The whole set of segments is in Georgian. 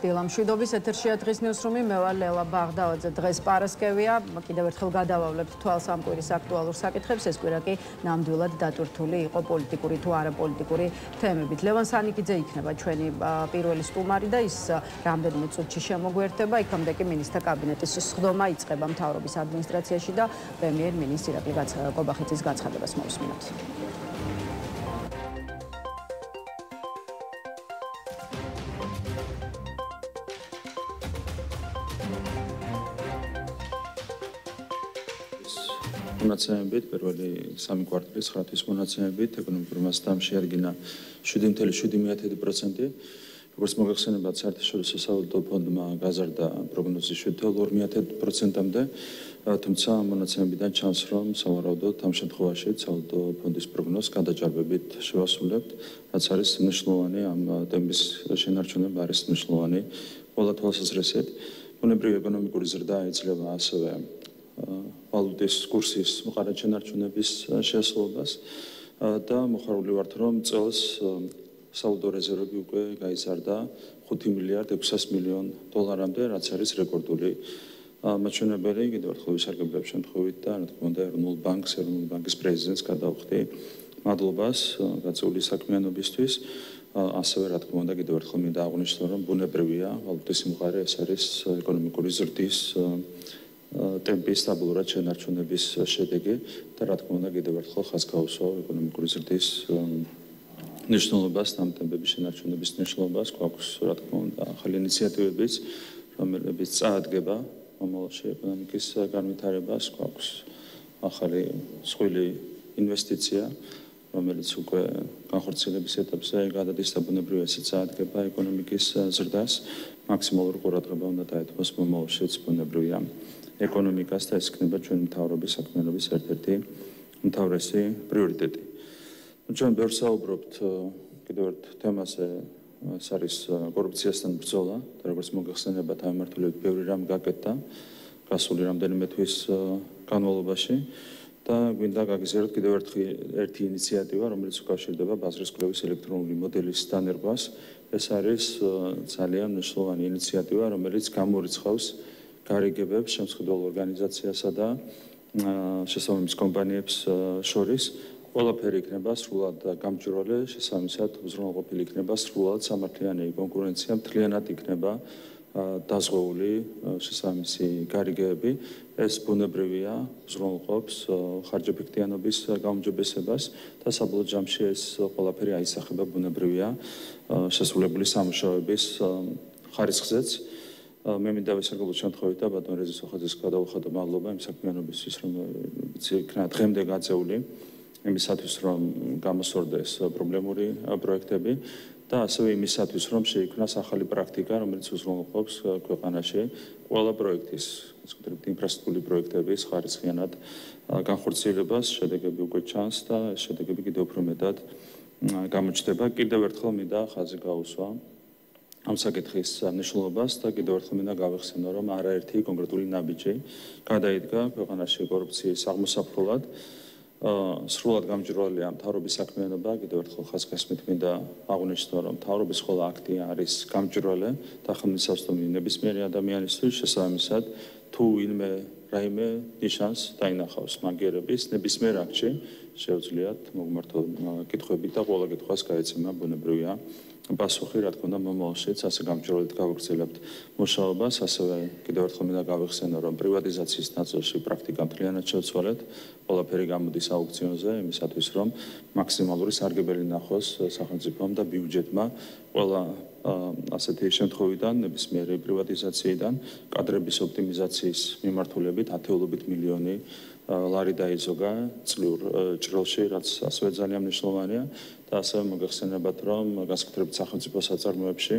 დილამშვიდობის ეთერშია დღის ნიუსრუმი, მე ვარ ლელა ბაღდაოძე. დღეს პარასკევია, კიდევ ერთხელ გადავავლებთ თვალს ამ კვირის აქტუალურ საკითხებს. ეს კვირა კი ნამდვილად დატვირთული იყო პოლიტიკური თუ არაპოლიტიკური თემებით. ლევან სანიკიძე იქნება ჩვენი პირველი სტუმარი და ის რამდენიმე წუთში შემოგვერდება. იქამდე კი მინისტრთა კაბინეტის სხდომა იწყება მთავრობის ადმინისტრაციაში და პრემიერ-მინისტრი ირაკლი ყობახიძის განცხადებას მოვისმინოთ. მონაცემებით, პირველი 3 კვარტალის 9-თვის მონაცემებით, ეკონომიკური მასა დამშეადგინა 7.7%. როგორც მოგახსენებათ, საერთაშორისო სავალუტო ფონდმა გაზარდა პროგნოზი 7.2%-მდე, თუმცა მონაცემებიდან ჩანს, რომ სავარაუდოდ ამ შემთხვევაში სავალუტო ფონდის პროგნოზს გადაჭარბებით შევასრულებთ, რაც არის მნიშვნელოვანი ამ ტემპის შენარჩუნება არის მნიშვნელოვანი ყველა თვალსაზრისით. ბუნებრივი ეკონომიკური ზრდა იძლევა ასევე ვალუტის კურსის მყარად შენარჩუნების შესაძლებლობას და მოხარული ვართ, რომ წელს სავალუტო რეზერვები უკვე გაიზარდა 5 მილიარდ 600 მილიონ დოლარამდე, რაც არის რეკორდული მაჩვენებელი. კიდევ ერთხელ ვისარგებლებ შემთხვევით და რა თქმა უნდა ეროვნულ ბანკის პრეზიდენტს გადავხდი მადლობას გაწეული საქმიანობისთვის. ასევე რა თქმა უნდა კიდევ ერთხელ მინდა აღვნიშნო, რომ ბუნებრივია ვალუტის სიმყარე ეს არის ეკონომიკური ზრდის ტემპის სტაბილურად შენარჩუნების შედეგი და რა თქმა უნდა კიდევ ერთხელ ხაზს გაუსვა ეკონომიკური ზრდის მნიშვნელობას, ამ ტემპების შენარჩუნების მნიშვნელობას. გვაქვს რა თქმა უნდა ახალი ინიციატივებიც, რომლებიც წაადგება მომავალში ეკონომიკის განვითარებას, გვაქვს ახალი მსხვილი ინვესტიცია, რომელიც უკვე განხორციელების ეტაპზე გადადის და ბუნებრივია ისიც წაადგება ეკონომიკის ზრდას. მაქსიმალური ყურადღება უნდა დაეთმოს მომავალშიც ბუნებრივია ეკონომიკას და ეს იქნება ჩვენი მთავრობის საქმიანობის ერთ-ერთი უმთავრესი პრიორიტეტი. ჩვენ ბევრს საუბრობთ კიდევ ერთ თემაზე, ეს არის კორუფციასთან ბრძოლა და როგორც მოგახსენებათ, ამ მიმართულებით ბევრი რამ გაკეთდა გასული რამდენიმე თვის განმავლობაში და გვინდა გაგიზიაროთ კიდევ ერთი ინიციატივა, რომელიც უკავშირდება ბაზრის კვლევის ელექტრონული მოდელის დანერგვას. ეს არის ძალიან მნიშვნელოვანი ინიციატივა, რომელიც გამორიცხავს გარიგებებს შემსხიდვალ ორგანიზაციასა და შესაბამის კომპანიებს შორის. ყველაფერი იქნება სრულად გამჭვირვალე, შესაბამისად უზრუნველყოფილი იქნება სრულად სამართლიანი კონკურენცია, მთლიანად იქნება დაზღვეული შესაბამისი გარიგებები. ეს ბუნებრივია უზრუნველყოფს ხარჯეფექტიანობის გაუმჯობესებას და საბოლოო ჯამში ეს ყველაფერი აისახება ბუნებრივია შესრულებული სამუშაოების ხარისხზეც. მე მინდა ვისარგებლო შემთხვევით და ბატონ რეზი სოხაძეს გადავუხადო მადლობა იმ საქმიანობისთვის, რომელიც იქნა დღემდე გაწეული იმისათვის, რომ გამოსორდეს პრობლემური პროექტები და ასევე იმისათვის, რომ შეიქმნას ახალი პრაქტიკა, რომელიც უზრუნველყოფს ქვეყანაში ყველა პროექტის, ასე ვთქვათ, ინფრასტრუქტურული პროექტების ხარისხიანად განხორციელებას. შედეგები უკვე ჩანს და ეს შედეგები კიდევ უფრო მეტად გამოჩნდება. კიდევ ერთხელ მინდა ხაზი გაუსვა ამ საკითხის მნიშვნელობას და კიდევ ერთხელ მინდა გავიხსენო, რომ არაერთი კონკრეტული ნაბიჯი გადაიდგა ქვეყანაში კორუფციის აღმოსაფრულად. სრულად გამჭვირვალეა მთავრობის საქმიანობა, კიდევ ერთხელ ხაზგასმით მინდა აღვნიშნო, რომ მთავრობის ყველა აქტი არის გამჭვირვალე და ხელმისაწვდომი ნებისმიერი ადამიანისთვის, შესაბამისად თუ ვინმე რაიმე ნიშანს დაინახავს მაგიერების ნებისმიერ აქტში, შეუძლიათ მოგმართო კითხვები და ყველა კითხვას გაეცემა ბუნებრივია პასუხი. რა თქმა უნდა, მომავალშიც ასე გამჭვირვალედ გავაგრძელებთ მუშაობას. ასევე კიდევ ერთხელ მინდა გავიხსენო, რომ პრივატიზაციის ნაწილში პრაქტიკა მთლიანად შევცვალეთ. ყველაფერი გამოდის აუქციონზე, იმისათვის, რომ მაქსიმალური სარგებელი ნახოს სახელმწიფომ და ბიუჯეტმა ყველა ასეთი შემთხვევიდან, ნებისმიერი პრივატიზაციიდან, კადრების ოპტიმიზაციის მიმართულებით ათეულობით მილიონი ლარი დაიზოგა წლიურ ჭრილში, რაც ასევე ძალიან მნიშვნელოვანია და ასევე მოგეხსენებათ, რომ გასაკუთრებით სახელმწიფო საწარმოებში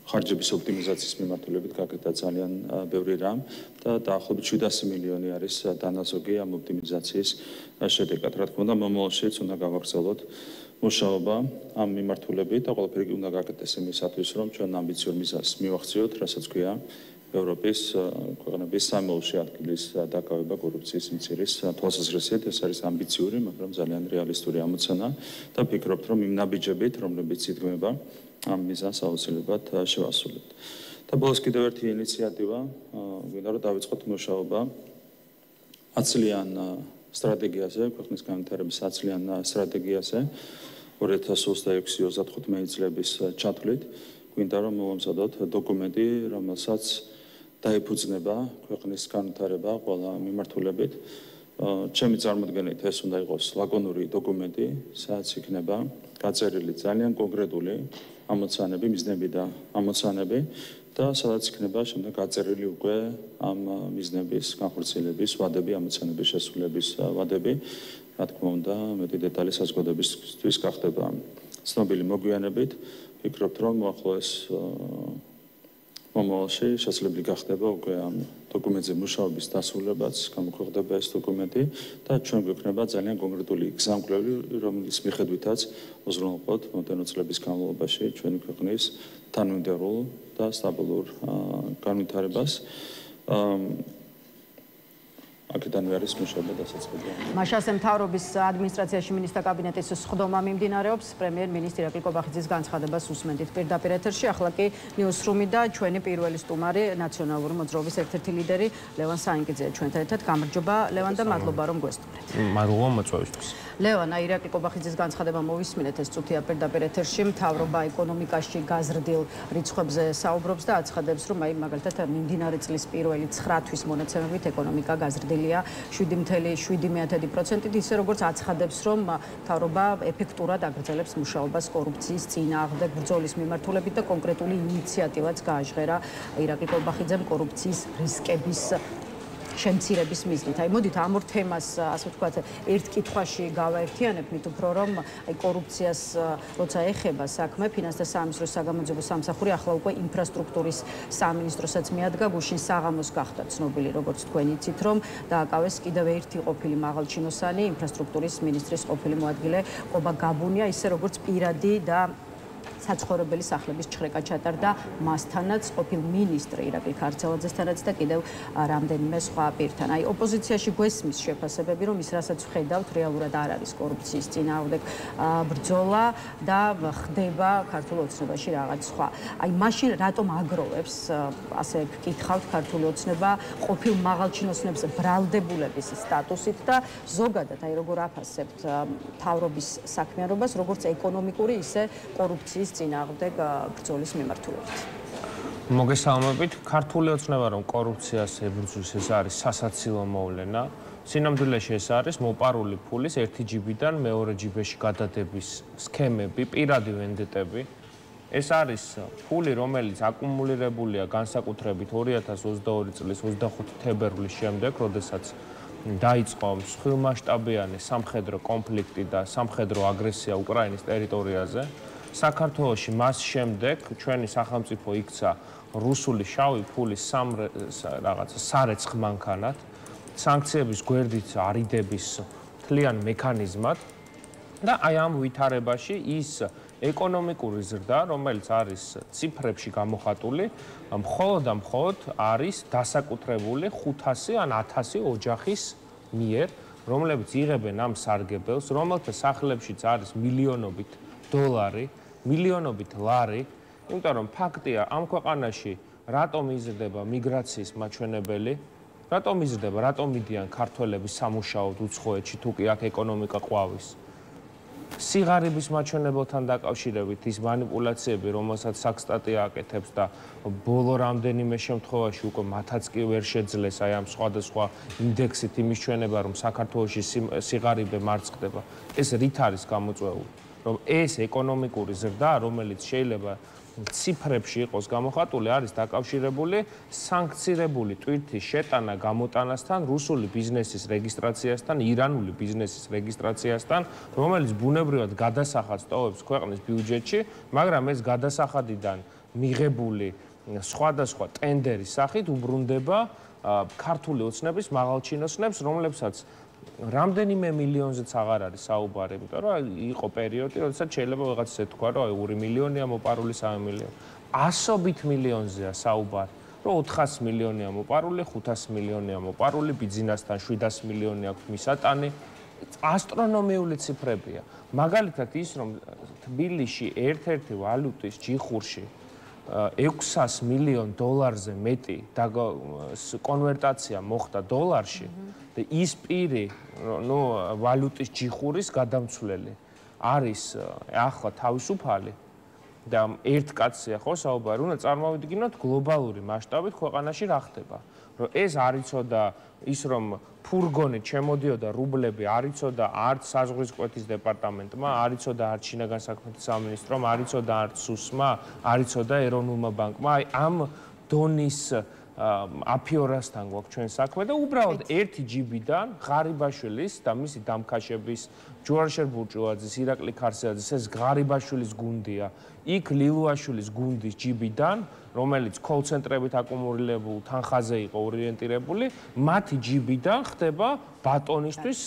ხარჯების ოპტიმიზაციის მიმართულებით გაკეთდა ძალიან ბევრი რამ და დაახლოებით 700 მილიონი არის დანაზოგი ამ ოპტიმიზაციის შედეგად. რა თქმა უნდა, მომავალშიც უნდა გავაგრძელოთ მუშაობა ამ მიმართულებით და ყველაფერი უნდა გაკეთდეს იმისათვის, რომ ჩვენ ამბიციურ მიზანს მივახციოთ, რასაც ქვია ევროპის ქვეყნების სამეულში ადგილის დაკავება კორუფციის მცირის თვალსაზრისით. ეს არის ამბიციური, მაგრამ ძალიან რეალისტური ამოცანა და ვფიქრობთ, რომ იმ ნაბიჯებით, რომლებიც იდგმება, ამ მიზანს აუცილებლად შევასრულებთ. და ბოლოს კიდევ ერთი ინიციატივა, გვინდა რომ დავიწყოთ მუშაობა 10 წლიან სტრატეგიაზე, ქვეყნის განვითარების 10 წლიან სტრატეგიაზე 2026-35 წლების ჩათვლით. გვინდა რომ მოვამზადოთ დოკუმენტი, რომელსაც დაიფუძნება ქვეყნის განვითარება ყველა მიმართულებით. ჩემი წარმოდგენით ეს უნდა იყოს ლაკონური დოკუმენტი, სადაც იქნება გაწერილი ძალიან კონკრეტული ამოცანები, მიზნები და ამოცანები და სადაც იქნება შემდეგ გაწერილი უკვე ამ მიზნების განხორციელების ვადები, ამოცანების შესრულების ვადები. რა თქმა უნდა, მეტი დეტალი საზოგადოებისთვის გახდება ცნობილი მოგვიანებით. ვფიქრობთ, რომ ახლოს მომავალში შესაძლებელი გახდება უკვე ამ დოკუმენტზე მუშაობის დასრულებაც, გამოქვეყნდება ეს დოკუმენტი და ჩვენ გვექნება ძალიან კონკრეტული გზამკვლევი, რომლის მიხედვითაც უზრუნველყოთ მომდევნო წლების განმავლობაში ჩვენი ქვეყნის თანმიმდევრულ და სტაბილურ განვითარებას. აქედანვე არის მუშაობა დასაწყებული. მაშასე მთავრობის ადმინისტრაციაში მინისტრთა კაბინეტის სხდომა მიმდინარეობს. პრემიერ-მინისტრი ირაკლი კობახიძის განცხადებას უსმენთ პირდაპირ ეთერში. ახლა კი ნიუსრუმი და ჩვენი პირველი სტუმარი, ნაციონალური მოძრაობის ერთ-ერთი ლიდერი ლევან საინკიძეა ჩვენთან ერთად. გამარჯობა ლევან და მადლობა რომ გვესტუმრეთ. მადლობა მოწვევისთვის. ლევან, ირაკლი კობახიძის განცხადება მოვისმინეთ, ეს წუთია პირდაპირ ეთერში. მთავრობა ეკონომიკაში გაზრდილ რიცხვებზე საუბრობს და აცხადებს, რომ მაგალითად მიმდინარე წლის პირველი 9 თვის მონაცემებით ეკონომიკა გაზრდილი 7.7%-ით, ისე როგორც აცხადებს, რომ მთავრობა ეფექტურად აგრძელებს მუშაობას კორუფციის წინააღმდეგ ბრძოლის მიმართულებით და კონკრეტული ინიციატივაც გააჟღერა ირაკლი კობახიძემ კორუფციის რისკების შემცირების მიზნით. მოდით ამ ორ თემას, ასე ვთქვათ, ერთ კითხვაში გავაერთიანებ, მით უფრო რომ კორუფციას როცა ეხება საქმე, ფინანსთა სამინისტროს საგამოძიებო სამსახური ახლა უკვე ინფრასტრუქტურის სამინისტროსაც მიადგა, გუშინ საღამოს გახდა ცნობილი, როგორც თქვენ იცით, რომ დააკავეს კიდევ ერთი ყოფილი მაღალჩინოსანი, ინფრასტრუქტურის მინისტრის ყოფილი მოადგილე ყობა გაბუნია, ისე როგორც პირადი და საცხოვრებელი სახლების ჩხრეკა ჩატარდა მასთანაც, ყოფილ მინისტრი ირაკლი ქარცელაძესთანაც და კიდევ რამდენიმე სხვა პირთან. ოპოზიციაში გვესმის შეფასებები, რომ ის რასაც ვხედავთ, რეალურად არ არის კორუფციის წინააღმდეგ ბრძოლა და ხდება ქართულ ოცნებაში რაღაც სხვა. მაშინ რატომ აგროვებს, ასე ვკითხავთ, ქართული ოცნება ყოფილ მაღალჩინოსნებს ბრალდებულების სტატუსით და ზოგადად, როგორ აფასებთ მთავრობის საქმიანობას, როგორც ეკონომიკური, ისე კორუფციის წინააღმდეგ ბრძოლის მიმართულებით. მოგესალმებით. ქართული ოცნება რომ კორუფციას ებრძვის, ეს არის სასაცილო მოვლენა. სინამდვილეში ეს არის მოპარული ფულის ერთი ჯიბიდან მეორე ჯიბეში გადადების სქემები, პირადი ვენდეტები. ეს არის ფული, რომელიც აკუმულირებულია განსაკუთრებით 2022 წლის 25 თებერვლის შემდეგ, როდესაც დაიწყო მსხვილმასშტაბიანი სამხედრო კონფლიქტი და სამხედრო აგრესია უკრაინის ტერიტორიაზე. საქართველოში მას შემდეგ ჩვენი სახელმწიფო იქცა რუსული შავი ფულის სარეცხ მანქანად, სანქციების გვერდით არიდების თლიან მექანიზმად და აი ამ ვითარებაში ის ეკონომიკური ზრდა, რომელიც არის ციფრებში გამოხატული, მხოლოდ და მხოლოდ არის დასაკუთრებული 500 ან 1000 ოჯახის მიერ, რომლებიც იღებენ ამ სარგებელს, რომელთა სახლებშიც არის მილიონობით დოლარი, მილიონობით ლარი, იმიტომ რომ ფაქტია, ამ ქვეყანაში რატომ იზრდება მიგრაციის მაჩვენებელი, რატომ იზრდება, რატომ მიდიან ქართველები სამუშაოდ უცხოეთში, თუ კი აქ ეკონომიკა ყვავის. სიღარიბის მაჩვენებელთან დაკავშირებით ის მანიპულაციები, რომელსაც საქსტატია აკეთებს და ბოლო რამდენიმე შემთხვევაში უკვე მათაც კი ვერ შეძლეს აი ამ სხვადასხვა ინდექსით იმის ჩვენება, რომ საქართველოში სიღარიბე მარცხდება, ეს რით არის გამოწვეული? რომ ეს ეკონომიკური ზრდა, რომელიც შეიძლება ციფრებში იყოს გამოხატული, არის დაკავშირებული სანქცირებული ტვირთის შეტანა გამოტანასთან, რუსული ბიზნესის რეგისტრაციასთან, ირანული ბიზნესის რეგისტრაციასთან, რომელიც ბუნებრივად გადასახადს ტოვებს ქვეყნის ბიუჯეტში, მაგრამ ეს გადასახადიდან მიღებული სხვადასხვა ტენდერის სახით უბრუნდება ქართული ოცნების მაღალჩინოსნებს, რომლებსაც რამდენიმე მილიონზეც აღარ არის საუბარი, იმიტომ რომ იყო პერიოდი, როდესაც შეიძლება ვიღაც ისე თქვა, რომ 2 მილიონია მოპარული 3 მილიონი. ასობით მილიონზეა საუბარი. რომ 400 მილიონია მოპარული, 500 მილიონია მოპარული, ბიზნესთან 700 მილიონი აქვს მისატანი. ასტრონომიული ციფრებია. მაგალითად ის, რომ თბილისში ერთ-ერთი ვალუტის ჯიხურში 600 მილიონ დოლარზე მეტი კონვერტაცია მოხდა დოლარში და ის პირი, ვალუტის ჯიხურის გადამცვლელი არის ახლა თავისუფალი და ერთ კაცია ხო საუბარი, უნდა წარმოვიდგინოთ გლობალური მასშტაბით ქვეყანაში რა ხდება. რომ ეს არ იცოდა ის რომ ფურგონით შემოდიოდა რუბლები, არ იცოდა არც საზღვრის კვეთის დეპარტამენტმა, არ იცოდა არც შინაგან საქმეთა სამინისტრომ, არ იცოდა არც სუსმა, არ იცოდა ეროვნულმა ბანკმა. აი ამ დონის აფიორასთან გვაქვს ჩვენ საქმე და უბრალოდ ერთი ჯიბიდან ღარიბაშვილის და მისი დამქაშების ჯუარშერ ბურჭულაძის, ირაკლი ქარსეაძის ეს ღარიბაშვილის გუნდია. იქ ლილუაშვილის გუნდის ჯიბიდან, რომელიც კოლცენტრებით აკუმულირებულ თანხაზე იყო ორიენტირებული, მათი ჯიბიდან ხდება ბატონისთვის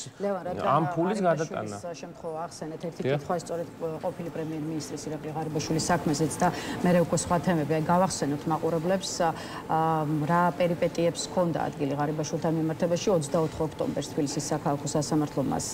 ამ ფულის გადატანა. შემთხვევა ახსენეთ ერთი კითხვა სწორედ ყოფილი პრემიერ-მინისტრის ირაკლი ღარიბაშვილის საქმეზეც და მე უკვე სხვა თემები. აი გავახსენოთ მაყურებლებს რა პერიპეტიებს ჰქონდა ადგილი ღარიბაშვილთან მიმართებაში 24 ოქტომბერს თბილისის საქალაქო სასამართლომ მას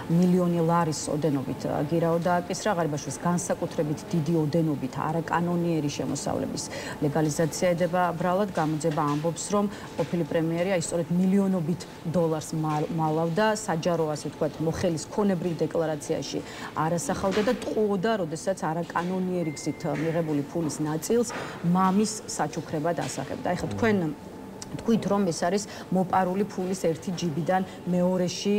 მილიონი ლარის ოდენობით გირაო დააკისრა. ღარიბაშვილს განსაკუთრებით დიდი ოდენობით არაკანონიერი შემოსავლების ლეგალიზაცია ედება ბრალად. გამოძება ამბობს, რომ ყოფილი პრემიერი აი სწორედ მილიონობით დოლარს მალავდა საჯარო, ასე ვთქვათ, მოხელის ქონებრივ დეკლარაციაში არასახავდა და ტყუოდა, როდესაც არაკანონიერი გზით მიღებული ფულის ნაწილს მამის საჩუქრებად ასახებდა. აი ხა თქვენ თქვით რომ ეს არის მოპარული ფულის ერთი ჯიბიდან მეორეში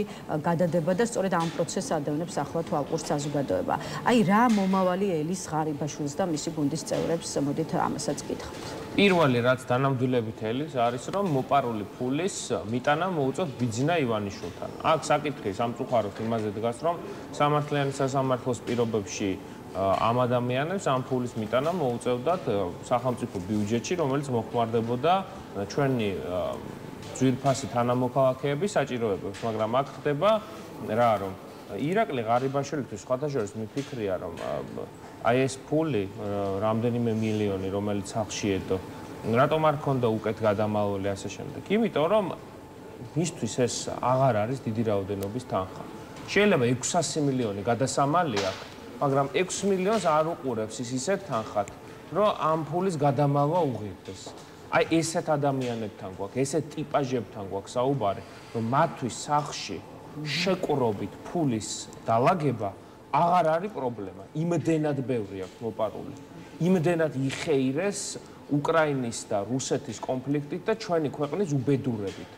გადადება და სწორედ ამ პროცესს ადევნებს ახლა თვალყურს საზოგადოება. აი რა მომავალი ელის ღარიბაშვილს და მისი გუნდის წევრებს მოდით ამასაც გითხავთ. პირველი რაც დანამდვილებით ელის არის რომ მოპარული ფულის მიტანა მოუწევთ ბიძინა ივანიშვილთან. აქ საკითხი სამწუხაროდ იმაზე დგას რომ სამართლიანი სასამართლოს პირობებში ამ ადამიანებს ამ ფულის მიტანა მოუწევდათ სახელმწიფო ბიუჯეტში, რომელიც მოხმარდებოდა ჩვენი ძვირფასი თანამოქალაქეების საჭიროებებს, მაგრამ აქ ხდება რა რომ ირაკლი ღარიბაშვილისთვის სხვათა შორის მიფიქრია რომ აი ეს ფული რამდენიმე მილიონი რომელიც სახში ედო რატომ არ ქონდა უკეთ გადამალული ასე შემდეგ. იმიტომ რომ მისთვის ეს აღარ არის დიდი რაოდენობის თანხა. შეიძლება 600 მილიონი გადასამალი აქვს, მაგრამ 6 მილიონს არ უყურებს ის ისეთ თანხად, რომ ამ ფულის გადამალვა უღირდეს. აი ესეთ ადამიანებთან გვაქვს, ესეთ ტიპაჟებთან გვაქვს საუბარი, რომ მათთვის სახში შეკრობით ფულის დალაგება აღარ არის პრობლემა. იმდენად ბევრი აქვს მოპარული. იმდენად იხეირეს უკრაინის და რუსეთის კონფლიქტით და ჩვენი ქვეყნის უბედურებით.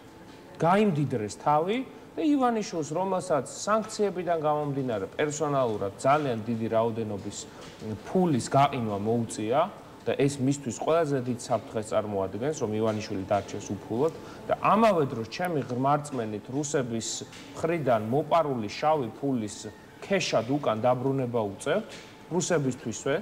გაიმდიდრეს თავი და ივანიშვილს, რომელსაც სანქციებიდან გამომდინარე პერსონალურად ძალიან დიდი რაოდენობის ფულის გაყინვა მოუწია და ეს მისთვის ყველაზე დიდ საფრთხეს წარმოადგენს, რომ ივანიშვილი დარჩეს უფულოდ და ამავე დროს ჩემი ღმერთმენით რუსების მხრიდან მოპარული შავი ფულის ქეშად უკან დაბრუნება უწევთ რუსებისთვისვე.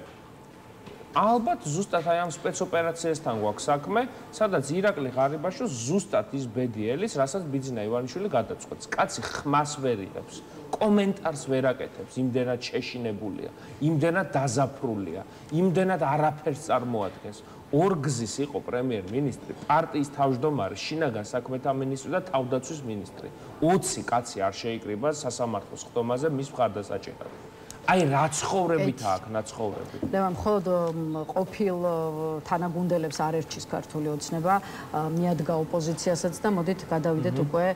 ალბათ ზუსტად აი ამ სპეცოპერაციასთან გვაქვს საქმე, სადაც ირაკლი ღარიბაშვილს ზუსტად ის ბედი ელის, რასაც ბიძინა ივანიშვილი გადაწყვეტს. კაცი ხმას ვერ იღებს, კომენტარს ვერ აკეთებს, იმდენად შეშინებულია, იმდენად დაზაფრულია, იმდენად არაფერს წარმოადგენს. ორგზის იყო პრემიერ-მინისტრი, პარტიის თავმჯდომარე, შინაგან საქმეთა მინისტრი და თავდაცვის მინისტრი. 20 კაცი არ შეიკრიბა სასამართლოს ხდომაზე მის მხარდასაჭერად. აი რა ცხოვრებით აქვს ნაცხოვრები. და მხოლოდ ყოფილ თანაგუნდელებს არ ერჩის ქართული ოცნება, მიადგა ოპოზიციასაც და მოდით გადავიდეთ უკვე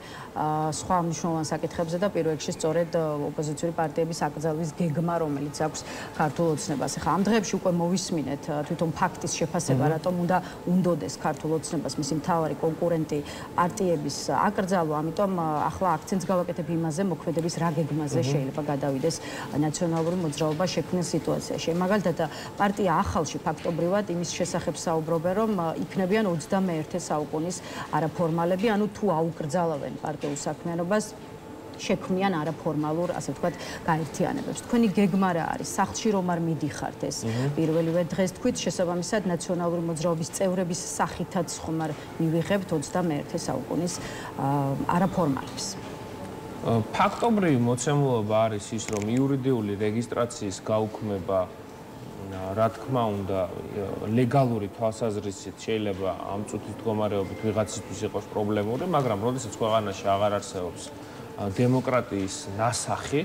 სხვა მნიშვნელოვან საკითხებზე და პირველ რიგში სწორედ ოპოზიციური პარტიების აკრძალვის გეგმა, რომელიც აქვს ქართულ ოცნებას. ახლა ამ დღეებში უკვე მოვისმინეთ თვითონ ფაქტის შეფასება, რატომ უნდა უნდოდეს ქართულ ოცნებას მისი მთავარი კონკურენტი პარტიების აკრძალვა, ამიტომ ახლა აქცენტს გავაკეთებ იმაზე, მოქმედების რა გეგმაზე შეიძლება გადავიდეს ნაციონალური მოძრაობა შექმნილ სიტუაციაში. მაგალითად, პარტია ახალში ფაქტობრივად იმის შესახებ საუბრობენ, რომ იქნებიან 21 საუკუნის არაფორმალები, ანუ თუ აუკრძალავენ პარტიულ საქმიანობას, შექმნიან არაფორმალურ, ასე ვთქვათ, გაერთიანებებს. თქვენი გეგმა რა არის? სახლში რომ არ მიდიხართ ეს პირველივე დღეს თქვით, შესაბამისად ნაციონალური მოძრაობის წევრების სახითაც ხომ არ მივიღებთ 21 საუკუნის არაფორმალებს. ფაქტობრივი მოცემულობა არის ის, რომ იურიდიული რეგისტრაციის გაუქმება რა თქმა უნდა, ლეგალური თვალსაზრისით შეიძლება ამ წუთის მდგომარეობით ვიღაცისთვის იყოს პრობლემური, მაგრამ როდესაც ქვეყანაში აღარ არსებობს დემოკრატიის ნასახი,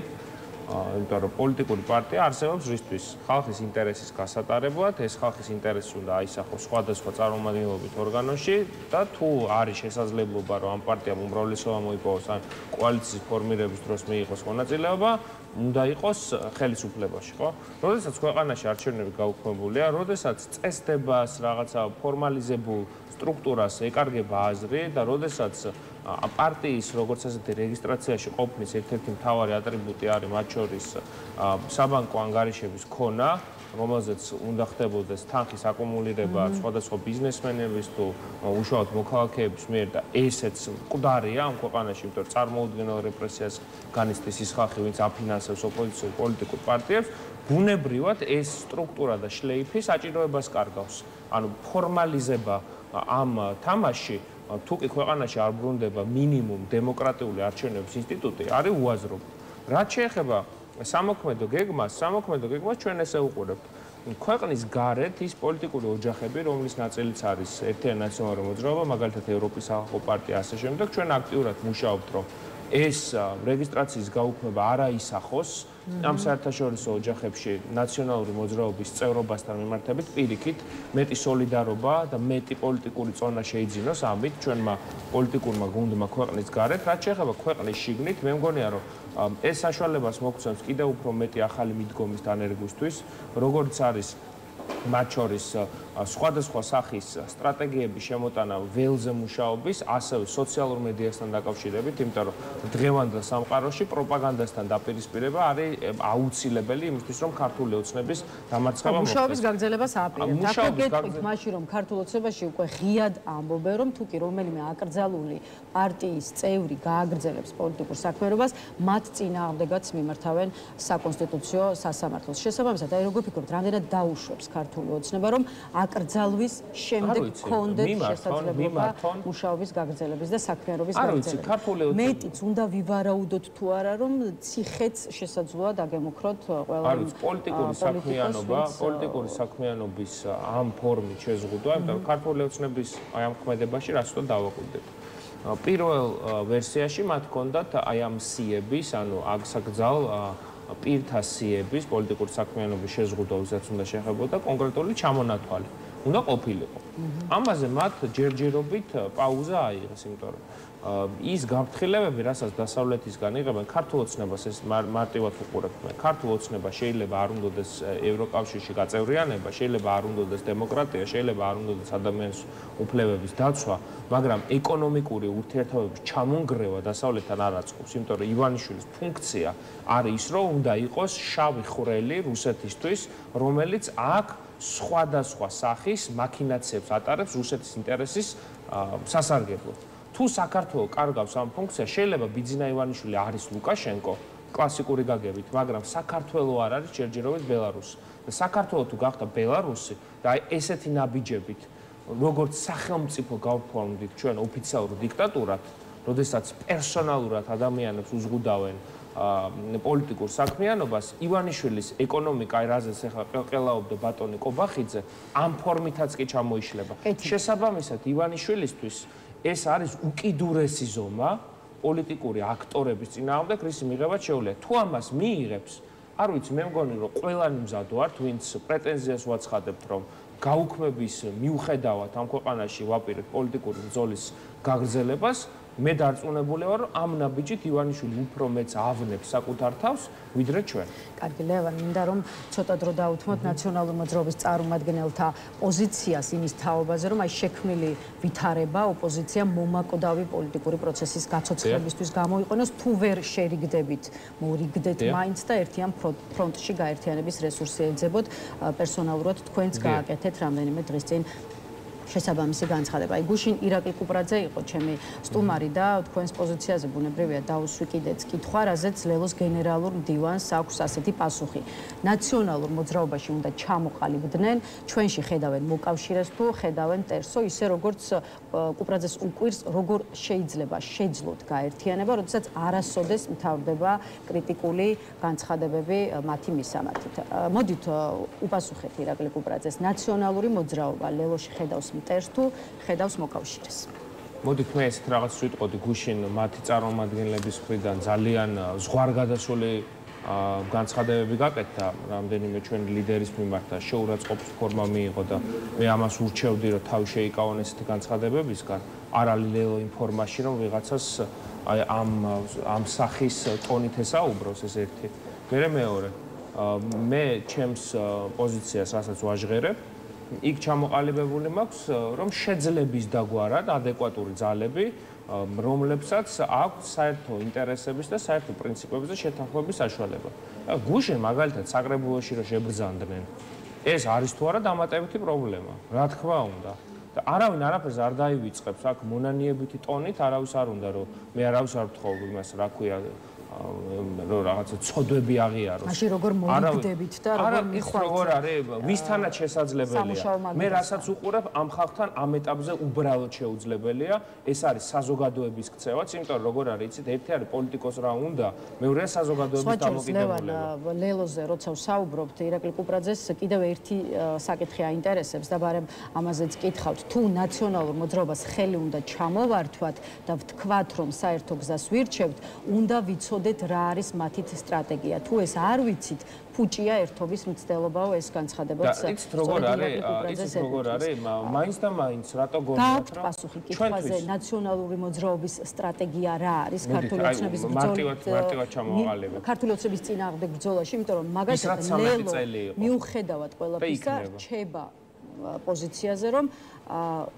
იმიტომ რომ პოლიტიკური პარტია არსებობს რისთვის? ხალხის ინტერესის გასატარებლად, ეს ხალხის ინტერესი უნდა აისახოს სხვადასხვა წარმომადგენლობით ორგანოში და თუ არის შესაძლებლობა, რომ ამ პარტიამ უმრავლესობა მოიპოვოს ან კოალიციის ფორმირების დროს მიიღოს მონაწილეობა, უნდა იყოს ხელისუფლებაში, ხო? როდესაც ქვეყანაში არჩევნები გაუქმებულია, როდესაც წესდებას, რაღაცა ფორმალიზებულ სტრუქტურას ეკარგება აზრი და როდესაც პარტიის როგორც ასეთი რეგისტრაციაში ყოფნის ერთ-ერთი მთავარი ატრიბუტი არის მათ შორის საბანკო ანგარიშების ქონა, რომელზეც უნდა ხდებოდეს თანხის აკუმულირება სხვადასხვა ბიზნესმენების თუ უშუალოდ მოქალაქეების მიერ და ესეც მკვდარია ამ ქვეყანაში, იმიტომ რომ წარმოუდგენელ რეპრესიას განიცდის ის ხალხი, ვინც აფინანსებს ოპოზიციურ პოლიტიკურ პარტიებს, ბუნებრივად ეს სტრუქტურა და შლეიფი საჭიროებას კარგავს. ანუ ფორმალიზება ამ თამაში თუ კი ქვეყანაში არ ბრუნდება მინიმუმ დემოკრატიული არჩევნების ინსტიტუტი, არის უაზრობა. რაც შეეხება სამოქმედო გეგმას ჩვენ ესე ვუყურებთ. ქვეყნის გარეთ ის პოლიტიკური ოჯახები, რომლის ნაწილიც არის ერთიანი ნაციონალური მოძრაობა, მაგალითად ევროპის სახალხო პარტია, ასე შემდეგ, ჩვენ აქტიურად მუშაობთ, რომ ეს რეგისტრაციის გაუქმება არ აისახოს ამ საერთაშორისო ოჯახებში ნაციონალური მოძრაობის წევრობასთან მიმართებით პირიქით მეტი სოლიდარობა და მეტი პოლიტიკური წონა შეიძინოს ამით ჩვენმა პოლიტიკურმა გუნდმა ქვეყნის გარეთ. რაც შეეხება ქვეყნის შიგნით, მე მგონია, რომ ეს საშუალებას მოგცემს კიდევ უფრო მეტი ახალი მიდგომის დანერგვისთვის, როგორც არის მათ შორის სხვადასხვა სახის სტრატეგიების შემოტანა ველზე მუშაობის, ასევე სოციალურ მედიასთან დაკავშირებით, იმიტომ რომ დღევანდელ სამყაროში პროპაგანდასთან დაპირისპირება არის აუცილებელი იმისთვის, რომ ქართული ოცნების დამარცხება მოხდეს. მუშაობის გაგრძელებას აპირებთ. აქ გეტყვით მაშინ, რომ ქართულ ოცნებაში უკვე ღიად ამბობენ, რომ თუ კი რომელიმე აკრძალული პარტიის წევრი გააგრძელებს პოლიტიკურ საქმიანობას, მათ წინააღმდეგაც მიმართავენ საკონსტიტუციო სასამართლოს. შესაბამისად, აი როგორ ფიქრობთ, რამდენად დაუშვებს ქართული ოცნება, რომ აკრძალვის შემდეგ გქონდეთ შესაძლებლობა მუშაობის გაგრძელების და საქმიანობის გაგრძელების. მეტიც უნდა ვივარაუდოთ თუ არა, რომ ციხეც შესაძლოა დაგემუქროთ ყველა პოლიტიკური საქმიანობის ამ ფორმით შეზღუდვა, იმიტომ რომ ქართული ოცნების აი ამ ქმედებაში რაც უნდა დავაკვირდეთ. პირველ ვერსიაში მათ ჰქონდათ აი ამ სიების, ანუ აგსაგზალ პირთა სიების პოლიტიკური საქმიანობის შეზღუდვასაც უნდა შეეხებოდა კონკრეტული ჩამონათვალი. უნდა ყოფილიყო. ამაზე მათ ჯერჯერობით პაუზა აიღეს, იმიტომ რომ ის გაფრთხილებები, რასაც დასავლეთისგან იღებენ, ქართულ ოცნებას ეს მარტივად უყურებთ. ქართულ ოცნება შეიძლება არ უნდადეს ევროკავშირში გაწევრიანება, შეიძლება არ უნდადეს დემოკრატია, შეიძლება არ უნდადეს ადამიანის უფლებების დაცვა, მაგრამ ეკონომიკური ურთიერთობების ჩამონგრევა დასავლეთთან არ აწყობს, იმიტომ რომ ივანიშვილის ფუნქცია არის ის, რომ უნდა იყოს შავი ხვრელი რუსეთისთვის, რომელიც აქ სხვადასხვა სახის მაქინაციებს ატარებს რუსეთის ინტერესის სასარგებლოდ. თუ საქართველოს კარგავს ამ ფუნქციას, შეიძლება ბიძინა ივანიშვილი არის ლუკაშენკო, კლასიკური გაგებით, მაგრამ საქართველოს არ არის ჯერჯერობით ბელარუსი. და საქართველოს თუ გახდა ბელარუსი და აი ესეთი ნაბიჯებით, როგორც სახელმწიფო გავფორმდით ჩვენ ოფიციალურ დიქტატურად, როდესაც პერსონალურად ადამიანებს უზღუდავენ პოლიტიკურ საქმიანობას, ივანიშვილის ეკონომიკა, რაზეც ახლა ყელყელაობდა ბატონი კობახიძე, ამ ფორმითაც კი ჩამოიშლება. შესაბამისად, ივანიშვილისთვის ეს არის უკიდურესი ზომა პოლიტიკური აქტორების წინააღმდეგ, რის მიღებაც შეუძლია. თუ ამას მიიღებს, არ ვიცი, მე მგონი, რომ ყველანი მზად ვართ, ვინც პრეტენზიას ვაცხადებთ, რომ გაუქმების მიუხედავად ამ ქვეყანაში ვაპირებთ პოლიტიკური ბრძოლის გაგრძელებას, მე დარწმუნებული ვარ, რომ ამ ნაბიჯით ივანიშვილი უფრო მეც ავნებს საკუთარ თავს, ვიდრე ჩვენ. კარგი, ლევან, მინდა რომ ცოტა დრო დავუთმოთ ნაციონალური მოძრაობის წარმომადგენელთა პოზიციას იმის თაობაზე, რომ აი შექმნილი ვითარება ოპოზიცია მომაკვდავი პოლიტიკური პროცესის გაცოცხლებისთვის გამოიყენოს, თუ ვერ შერიგდებით, მორიგდეთ მაინც და ერთიან ფრონტში გაერთიანების რესურსი ეძებოთ, პერსონალურად თქვენც გააკეთეთ რამდენიმე დღის წინ შესაბამისი განცხადება. აი გუშინ ირაკლი კუპრაძე იყო ჩემი სტუმარი და თქვენს პოზიციაზე ბუნებრივია დაუსვი კიდეც კითხვა, რაზეც ლელოს გენერალურ მდივანს აქვს ასეთი პასუხი. ნაციონალურ მოძრაობაში უნდა ჩამოყალიბდნენ, ჩვენში ხედავენ მოკავშირეს თუ ხედავენ მტერსო, ისე როგორც კუპრაძეს უკვირს, როგორ შეიძლება შეძლოთ გაერთიანება, როდესაც არასოდეს მთავრდება კრიტიკული განცხადებები მათი მისამართით. მოდით უპასუხეთ ირაკლი კუპრაძეს, ნაციონალური მოძრაობა ლელოში ხედავს მტერს თუ ხედავს მოკავშირეს. მოდით მე ესეთ რაღაც ვიტყოდი გუშინ მათი წარმომადგენლების მხრიდან ძალიან ზღვარგადასული განცხადებები გაკეთდა რამდენიმე ჩვენი ლიდერის მიმართ და შეურაცხყოფის ფორმა მიიღო და მე ამას ურჩევდი რომ თავი შეიკავონ ესეთი განცხადებებისგან არალელო იმ ფორმაში რომ ვიღაცას ამ სახის ტონით ესაუბროს ეს ერთი. მეორე მე ჩემს პოზიციას რასაც ვაჟღერებ იქ ჩამოყალიბებული მაქვს რომ შეძლების დაგვარად ადეკვატური ძალები რომლებსაც აქვს საერთო ინტერესების და საერთო პრინციპების და შეთანხმების საშუალება. გუშინ მაგალითად საკრებულოში რომ შებრძანდნენ ეს არის თუ არა დამატებითი პრობლემა. რა თქმა უნდა. და არავინ არაფერს არ დაივიწყებს აქ მონანიებითი ტონით, არავის არ უნდა რომ მე არავის არ ვთხოვ იმას რა ქვია რომ რაღაცა ცოდვები აღიაროს. მაშინ როგორ მოიგდებით და როგორ მიხვალთ? როგორ არის ვისთანაც შესაძლებელია. მე რასაც უყურებ ამ ხალხთან ამ ეტაპზე უბრალოდ შეუძლებელია. ეს არის საზოგადოების ქცევაც, იმიტომ რომ როგორ არის, იცით, ერთი არის პოლიტიკოს რა უნდა, მეორეა საზოგადოების დამოკიდებულება. ლელოზე როცა ვსაუბრობთ ირაკლი კუპრაძეს კიდევ ერთი საკითხი აინტერესებს და ბარემ ამაზეც კითხავთ, თუ ნაციონალურ მოძრაობას ხელი უნდა ჩამოვართვათ და ვთქვათ რომ საერთო გზას ვირჩევთ, უნდა ვიცოდეთ რა არის მათი სტრატეგია. თუ ეს არ ვიცით, ფუჭია ერთობის მცდელობაო ეს განცხადებაც. იცით როგორ არის? მაინც და მაინც რატო გონიათ რომ პასუხი კითხვაზე ნაციონალური მოძრაობის სტრატეგია რა არის ქართული ოცნების ბრძოლა ქართული ოცნების წინააღმდეგ ბრძოლაში, იმიტომ რომ მაგალითად ლელო მიუხედავად ყველაფრისა რჩება პოზიციაზე რომ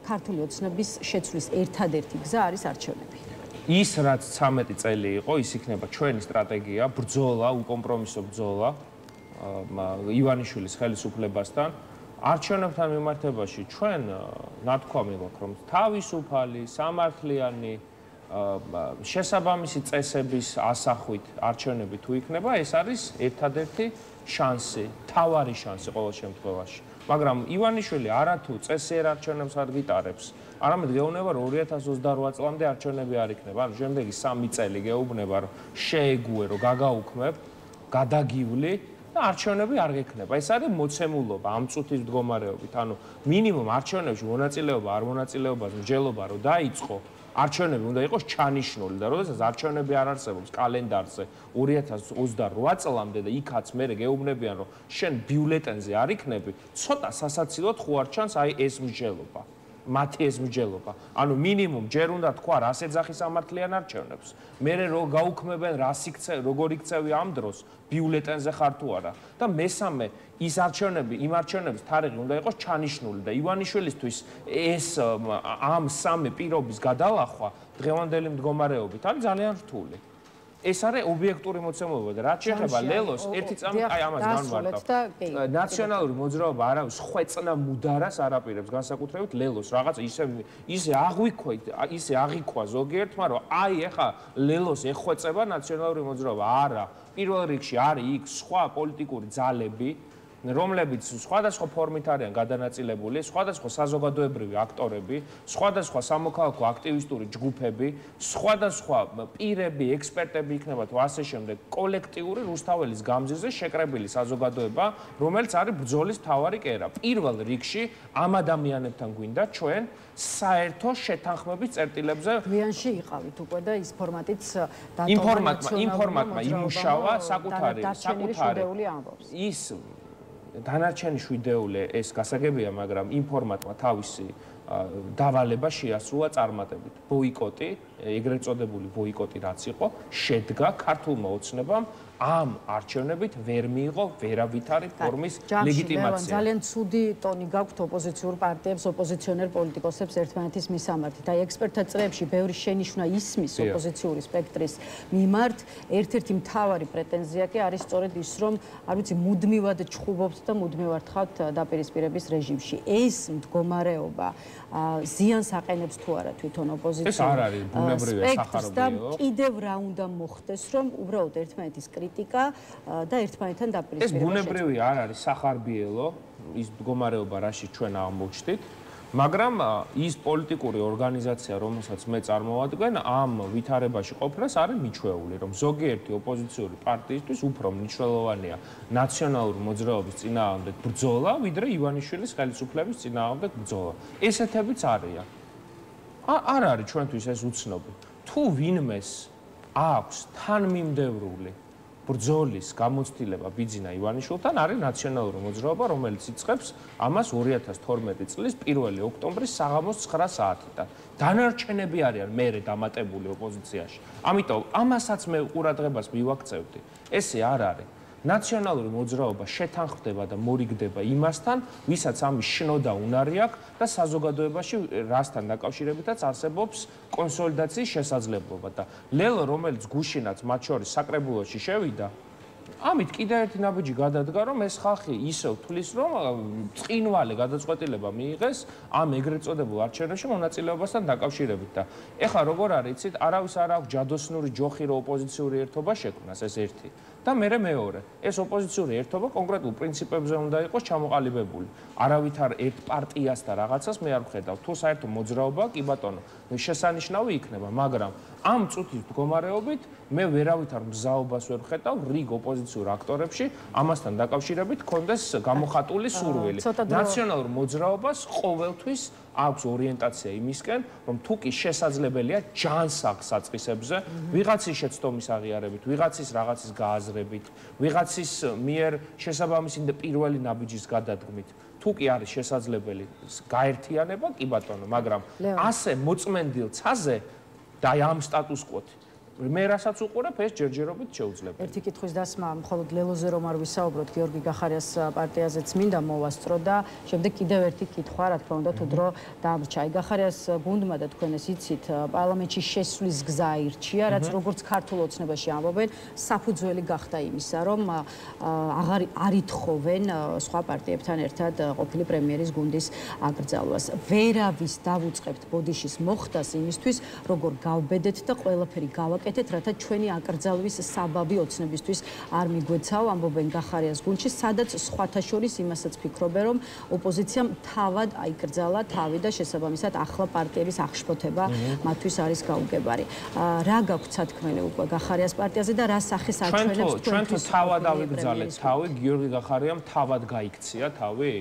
ქართული ოცნების შეცვლის ერთადერთი გზა არის არჩევნები. ის რაც 13 წელი იყო, ის იქნება ჩვენი სტრატეგია, ბრძოლა, უკომპრომისო ბრძოლა ივანიშვილის ხელისუფლებასთან. არჩევნებთან მიმართებაში ჩვენ ნათქვამი გვაქვს, რომ თავისუფალი, სამართლიანი, შესაბამისი წესების ასახვით არჩევნები თუ იქნება, ეს არის ერთადერთი შანსი, თავარი შანსი ყოველ შემთხვევაში. მაგრამ ივანიშვილი არათუ წესიერ არჩევნებს არ გიტარებს, არამედ გეუბნება რომ 2028 წლამდე არჩევნები არ იქნება. ანუ შემდეგი 3 წელი გეუბნება რომ შეეგუე რომ გაგაუქმებ, გადაგივლი და არჩევნები არ გექნება. ეს არის მოცემულობა ამ წუთის მდგომარეობით. ანუ მინიმუმ არჩევნებში მონაწილეობა, არ მონაწილეობას მსჯელობა რომ დაიწყო, არჩევნები უნდა იყოს ჩანიშნული და როდესაც არჩევნები არ არსებობს კალენდარზე 2028 წლამდე და იქაც მე გეუბნებიან რომ შენ ბიულეტენზე არ იქნები, ცოტა სასაცილოდ ხუარჩანს აი ეს მსჯელობა. მათი ეს მსჯელობა. ანუ მინიმუმ ჯერ უნდა თქვა რას ეძახის სამართლიან არჩევნებს. მე რო გაუქმებენ როგორ იქცევი ამ დროს ბიულეტენზე ხარ თუ არა. და მესამე ის არჩევნები, იმ არჩევნების თარიღი უნდა იყოს ჩანიშნული და ივანიშვილისთვის ეს ამ სამი პირობის გადალახვა დღევანდელი მდგომარეობით არის ძალიან რთული. ეს არის ობიექტური მოცემულობა და რაც შეეხება ლელოს ერთი წამი აი ამას განვარდავ. ნაციონალური მოძრაობა არავის ხვეწნა მუდარას არ აპირებს განსაკუთრებით ლელოს რაღაც ისე აღიქვა ზოგიერთმა რომ აი ეხა ლელოს ეხვეწება ნაციონალური მოძრაობა. არა, პირველ რიგში არის იქ სხვა პოლიტიკური ძალები რომლებიც სხვადასხვა ფორმით არიან გადანაწილებული, სხვადასხვა საზოგადოებრივი აქტორები, სხვადასხვა სამოქალაქო აქტივისტური ჯგუფები, სხვადასხვა პირები, ექსპერტები იქნება თუ ასე შემდეგ, კოლექტიური რუსთაველის გამზირზე შეკრებილი საზოგადოება, რომელიც არის ბრძოლის მთავარი კერა. პირველ რიგში ამ ადამიანებთან გვინდა ჩვენ საერთო შეთანხმების წერტილებზე გვიანში იყავით უკვე და ის ფორმატიც იმ ფორმატმა იმუშავა საკუთარი ის დანარჩენი შვიდეული ეს გასაგებია, მაგრამ იმ ფორმატმა თავისი დავალება შეასრულა წარმატებით. ბოიკოტი, ეგრეთ წოდებული ბოიკოტი რაც იყო, შედგა ქართულმა ოცნებამ ამ არჩევნებით ვერ მიიღო ვერავითარი ფორმის ლეგიტიმაცია. ძალიან ცუდი ტონი გაქვთ ოპოზიციურ პარტიებს, ოპოზიციონერ პოლიტიკოსებს ერთმანეთის მისამართით. აი ექსპერტთა წრეებში ბევრი შენიშვნა ისმის ოპოზიციური სპექტრის მიმართ. ერთ-ერთი მთავარი პრეტენზია კი არის სწორედ ის, რომ არ ვიცი, მუდმივად ჩხუბობთ და მუდმივად ხართ დაპირისპირების რეჟიმში. ეს მდგომარეობა ზიანს აყენებს თუ არა თვითონ ოპოზიცია. ეს არ არის ბუნებრივია სახარობიო. კიდევ რა უნდა მოხდეს, რომ უბრალოდ ერთმანეთის კრიტიკა და ერთმანეთთან დაპირისპირება. ეს ბუნებრივი არ არის სახარბიელო, ის მდგომარეობა, რაში ჩვენ აღმოჩნდით. მაგრამ ის პოლიტიკური ორგანიზაცია, რომელსაც მე წარმოვადგენ, ამ ვითარებაში ყოფნას არის მიჩვეული, რომ ზოგიერთი ოპოზიციური პარტიისთვის უფრო მნიშვნელოვანია ნაციონალური მოძრაობის წინააღმდეგ ბრძოლა, ვიდრე ივანიშვილის ხელისუფლების წინააღმდეგ ბრძოლა. ესეთებიც არიან. არ არის ჩვენთვის ეს უცნობი. თუ ვინმეს აქვს თანმიმდევრული ბრძოლის გამოცდილება ბიძინა ივანიშვილთან არის ნაციონალური მოძრაობა, რომელიც იწყებს ამას 2012 წლის 1 ოქტომბრის საღამოს 9 საათიდან. დანარჩენები არიან მერე დამატებული ოპოზიციაში. ამიტომ ამასაც მე ყურადღებას მივაქცევდი. ესე არ არის. ნაციონალური მოძრაობა შეთანხმდება და მორიგდება იმასთან, ვისაც ამის შნოდა უნარი აქვს და საზოგადოებაში რასთან დაკავშირებითაც არსებობს კონსოლიდაციის შესაძლებლობა და ლელო, რომელიც გუშინაც მათ შორის საკრებულოში შევიდა, ამით კიდევ ერთი ნაბიჯი გადადგა, რომ ეს ხალხი ისევ თulis, რომ წინვალე გადაწყვეტილება მიიღეს ამ ეგრეთ წოდებულ არჩევნებში მონაწილეობასთან დაკავშირებით და ეხლა როგორ არის, იცით, არავის არ აქვს ჯადოსნური ჯოხი რო ოპოზიციური ერთობა შექმნას, ეს ერთი. და მეორე, ეს ოპოზიციური ერთობა კონკრეტულ პრინციპებზე უნდა იყოს ჩამოყალიბებული. არავითარ ერთ პარტიას და რაღაცას მე არ ვხედავ. თუ საერთო მოძრაობა, კი ბატონო, შესანიშნავი იქნება, მაგრამ ამ წუთის მდგომარეობით მე ვერავითარ მგზაობას ვერ ვხედავ რიგ ოპოზიციურ აქტორებში ამასთან დაკავშირებით კონდეს გამოხატული სურვილი. ნაციონალურ მოძრაობას ყოველთვის აქვს ორიენტაცია იმისკენ, რომ თუ კი შესაძლებელია ჯანსაღ საწყისებზე, ვიღაცის შეცდომის აღიარებით, ვიღაცის რაღაცის გააზრებით, ვიღაცის მიერ შესაბამისი პირველი ნაბიჯის გადადგმით, თუ კი არის შესაძლებელი გაერთიანება, კი ბატონო, მაგრამ ასე მოწმენდილ ცაზე და ამ სტატუს-კვოთ მე რასაც უყურებ, ეს ჯერჯერობით შეუძლებელი. ერთი კითხვის დასმა, მხოლოდ ლელოზე რომ არ ვისაუბროთ, გიორგი გახარიას პარტიაზეც მინდა მოვასწრო და შემდეგ კიდევ ერთი კითხვა, რა თქმა უნდა, თუ დრო დამრჩა. აი გახარიას გუნდმა და თქვენ ეს იცით, პარლამენტში შესვლის გზა აირჩია, რაც როგორც ქართულ ოცნებაში ამბობენ, საფუძველი გახდა იმისა, რომ არ ითხოვენ სხვა პარტიებთან ერთად ყოფილი პრემიერის გუნდის აკრძალვას. ვერავის დავუწყებთ ბოდიშის მოხდას იმისთვის, როგორ გავბედეთ და ყველაფერი გავაკეთეთ, რათა ჩვენი აკრძალვის საბაბი ოცნებისთვის არ მიგვეცავ, ამბობენ გახარიას გუნდში, სადაც სხვათა შორის იმასაც ფიქრობენ, რომ ოპოზიციამ თავად აიკრძალა თავი და შესაბამისად ახლა პარტიების აღშფოთება მათთვის არის გაუგებარი. რა გაქვთ სათქმელი უკვე გახარიას პარტიაზე და რა სახეს აჩვენებს ჩვენ თუ თავად ავიგრძალეთ თავი, გიორგი გახარიამ თავად გაიქცია თავი?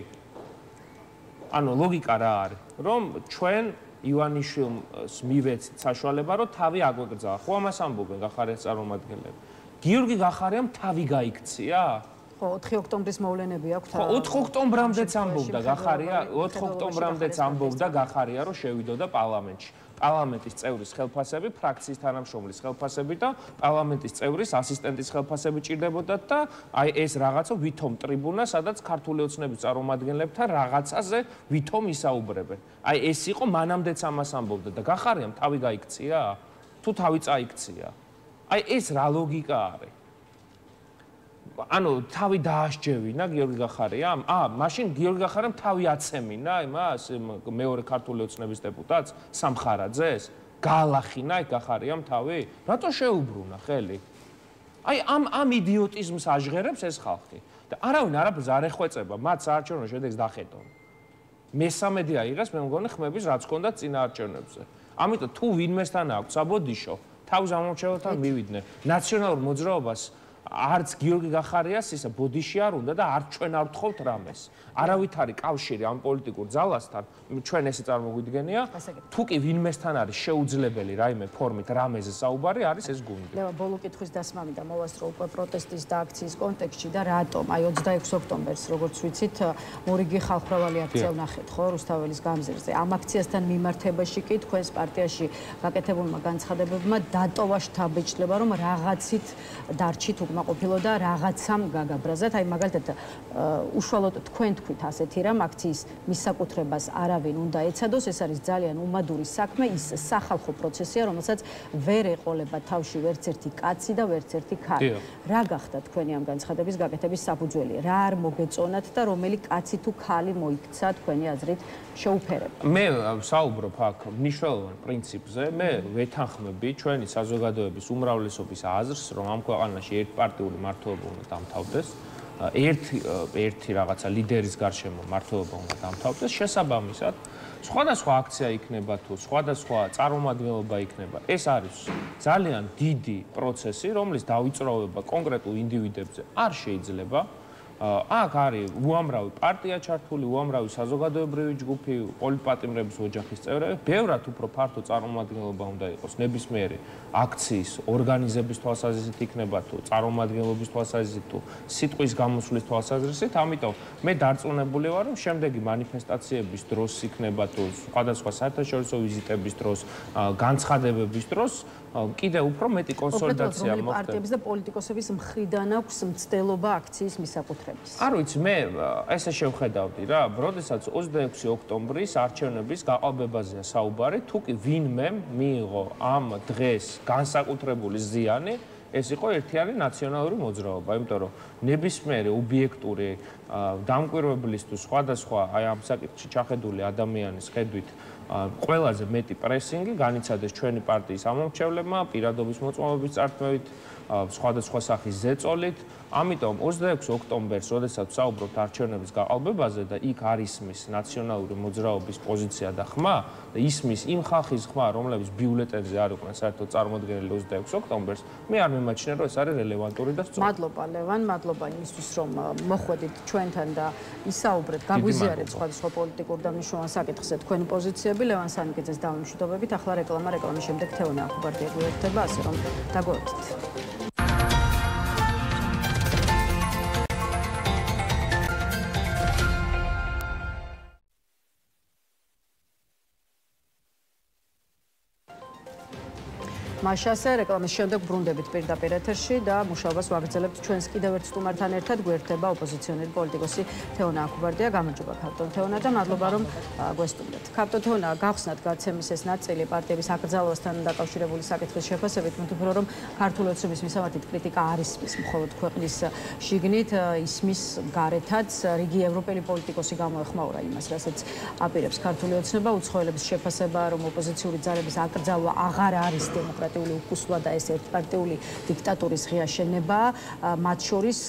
ანუ ლოგიკა რა არის? რომ ჩვენ ივანიშვილს მივეცით საშუალება, რომ თავი აგვეკრძალა. ხო ამას ამბობენ გახარიას წარმომადგენლები. გიორგი გახარიამ თავი გაიქცია? ხო, 4 ოქტომბრის მოვლენები აქვს. ხო, 4 ოქტომბრამდეც ამბობდა გახარია, 4 ოქტომბრამდეც ამბობდა გახარია, რომ შევიდოდა პარლამენტში. პარლამენტის წევრის ხელფასები, ფრაქციის თანამშრომლის ხელფასები და პარლამენტის წევრის ასისტენტის ხელფასები ჭირდებოდათ და აი ეს რაღაცა ვითომ ტრიბუნა, სადაც ქართული ოცნების წარმომადგენლებთან რაღაცაზე ვითომ ისაუბრებენ. აი ეს იყო მანამდეც ამას ამბობდა და გახარიამ თავი გაიქცია? თუ თავი წაიქცია? აი ეს რა ლოგიკა არის? ანუ თავი დაასჯევინა გიორგი გახარიამ? მაშინ გიორგი გახარიამ თავი აცემინა იმას მეორე ქართული ოცნების დეპუტატს სამხარაძეს? გაალახინა იქ გახარიამ თავი? რატო შეუბრუნა ხელი? აი ამ იდიოტიზმს აჟღერებს ეს ხალხი. და არავინ არაფერს არ ეხვეწება, მათ საარჩევნო შედეგს დახედონ. მესამედი აიღეს, მე მგონი ხმების რაც ჰქონდა წინა არჩევნებზე. ამიტომ თუ ვინმესთან აქვს საბოდიშო, თავს ამორჩევლთან მივიდნენ. ნაციონალურ მოძრაობას არც გიორგი გახარიას ისა ბოდიში არ უნდა და არც ჩვენ არ ვთხოვთ რამეს. არავითარი კავშირი ამ პოლიტიკურ ძალასთან ჩვენ ესე წარმოგვიდგენია, თუ კი ვინმესთან არის შეუძლებელი რაიმე ფორმით რამეზე საუბარი არის ეს გუნდი. ლევა, ბოლო კითხვის დასმა მინდა მოვასწრო უკვე პროტესტის და აქციის კონტექსტში და რატომ აი 26 ოქტომბერს როგორც ვიცით მორიგი ხალხმრავალი აქცია ვნახეთ ხო რუსთაველის გამზირზე. ამ აქციასთან მიმართებაში კი თქვენს პარტიაში გაკეთებულმა განცხადებებმა დატოვა შთაბეჭდილება რომ რაღაცით დარჩით კმაყოფილოდა რაღაცამ გაგაბრაზად. აი მაგალითად უშუალოდ თქვენ თქვით ასეთი რამ აქციის მისაკუთრებას არავინ უნდა ეცადოს, ეს არის ძალიან უმადური საქმე, ის სახალხო პროცესია, რომელსაც ვერ ეყოლება თავში ვერც ერთი კაცი და ვერც ერთი ქალი. რა გახდა თქვენი ამ განცხადების გაკეთების საფუძველი? რა არ მოგეწონათ და რომელი კაცი თუ ქალი მოიქცა თქვენი აზრით შეუფერება? მე საუბრობ აქ მნიშვნელოვან პრინციპზე, მე ვეთანხმები ჩვენი საზოგადოების უმრავლესობის აზრს, რომ ამ ქვეყანაში ერთპარტიული მმართველობა უნდა დამთავრდეს, ერთი რაღაცა ლიდერის გარშემო მმართველობა უნდა დამთავრდეს, შესაბამისად სხვადასხვა აქცია იქნება თუ სხვადასხვა წარმომადგენლობა იქნება. ეს არის ძალიან დიდი პროცესი, რომლის დავიწროვება კონკრეტულ ინდივიდებზე არ შეიძლება. აქ არის უამრავი პარტია ჩართული, უამრავი საზოგადოებრივი ჯგუფი, პოლიტპატიმრების ოჯახის წევრები, ბევრად უფრო ფართო წარმომადგენლობა უნდა იყოს ნებისმიერი აქციის ორგანიზების თვალსაზრისით იქნება თუ წარმომადგენლობის თვალსაზრისით თუ სიტყვის გამოსვლის თვალსაზრისით, ამიტომ მე დარწმუნებული ვარ, რომ შემდეგი მანიფესტაციების დროს იქნება თუ სხვადასხვა საერთაშორისო ვიზიტების დროს, განცხადებების დროს კიდევ უფრო მეტი კონსოლიდაცია მოხდება. პარტიების და პოლიტიკოსების მხრიდან აქვს მცდელობა აქციის მისაკუთრების. არ ვიცი, მე ესე შევხედავდი რა, როდესაც 26 ოქტომბრის არჩევნების გაყალბებაზეა საუბარი, თუ კი ვინმე მიიღო ამ დღეს განსაკუთრებული ზიანი, ეს იყო ერთიანი ნაციონალური მოძრაობა, იმიტომ რომ ნებისმიერი ობიექტური დამკვირვებლის თუ სხვადასხვა აი ამ საკითხში ჩახედული ადამიანის ხედვით ყველაზე მეტი პრესინგი განიცადეს ჩვენი პარტიის ამომრჩევლებმა, პირადობის მოწმობების წართმევით, სხვადასხვა სახის ზეწოლით. ამიტომ 26 ოქტომბერს, როდესაც ვსაუბრობთ არჩევნების გაყალბებაზე და იქ არ ისმის ნაციონალური მოძრაობის პოზიცია და ხმა, და ისმის იმ ხალხის ხმა, რომლებიც ბიულეტენზე არ იყვნენ საერთოდ წარმოდგენილი 26 ოქტომბერს, მე არ მიმაჩნია, რომ ეს არის რელევანტური და სწორი. მადლობა ლევან, მადლობა იმისთვის, რომ მოხვედით ჩვენთან და ისაუბრეთ, გაგვიზიარეთ სხვადასხვა პოლიტიკურ და მნიშვნელოვან საკითხზე თქვენი პოზიციები. ლევან სანიკიძეს დავამშვიდობებით. ახლა რეკლამის შემდეგ თეონა ახუბარდია გვერდება, ასე რომ დაგვეერთით. მაშასე რეკლამის შემდეგ ბრუნდებით პირდაპირ ეთერში და მუშაობას ვაგრძელებთ ჩვენს კიდევ ერთ სტუმართან ერთად გვერდება ოპოზიციონერი პოლიტიკოსი თეონა ახუბარდია. გამარჯობა ქართულ თეონა და მადლობა რომ გვესტუმრეთ. ქართულ თეონა, გახსნათ გაცემის ეს ნაწილი პარტიების აკრძალვასთან დაკავშირებული საკითხის შეფასებით, მე ვფიქრობ რომ ქართული ოცნების მისამართით კრიტიკა არ ისმის მხოლოდ ქვეყნის შიგნით, ისმის გარეთაც. რიგი ევროპელი პოლიტიკოსი გამოეხმაურა იმას, რასაც აპირებს ქართული ოცნება, უცხოელების შეფასება, რომ ოპოზიციური ძალების აკრძალვა აღარ არის დემოკრატიული უკუსვა და ეს ერთპარტიული დიქტატურის ღია შენება, მათ შორის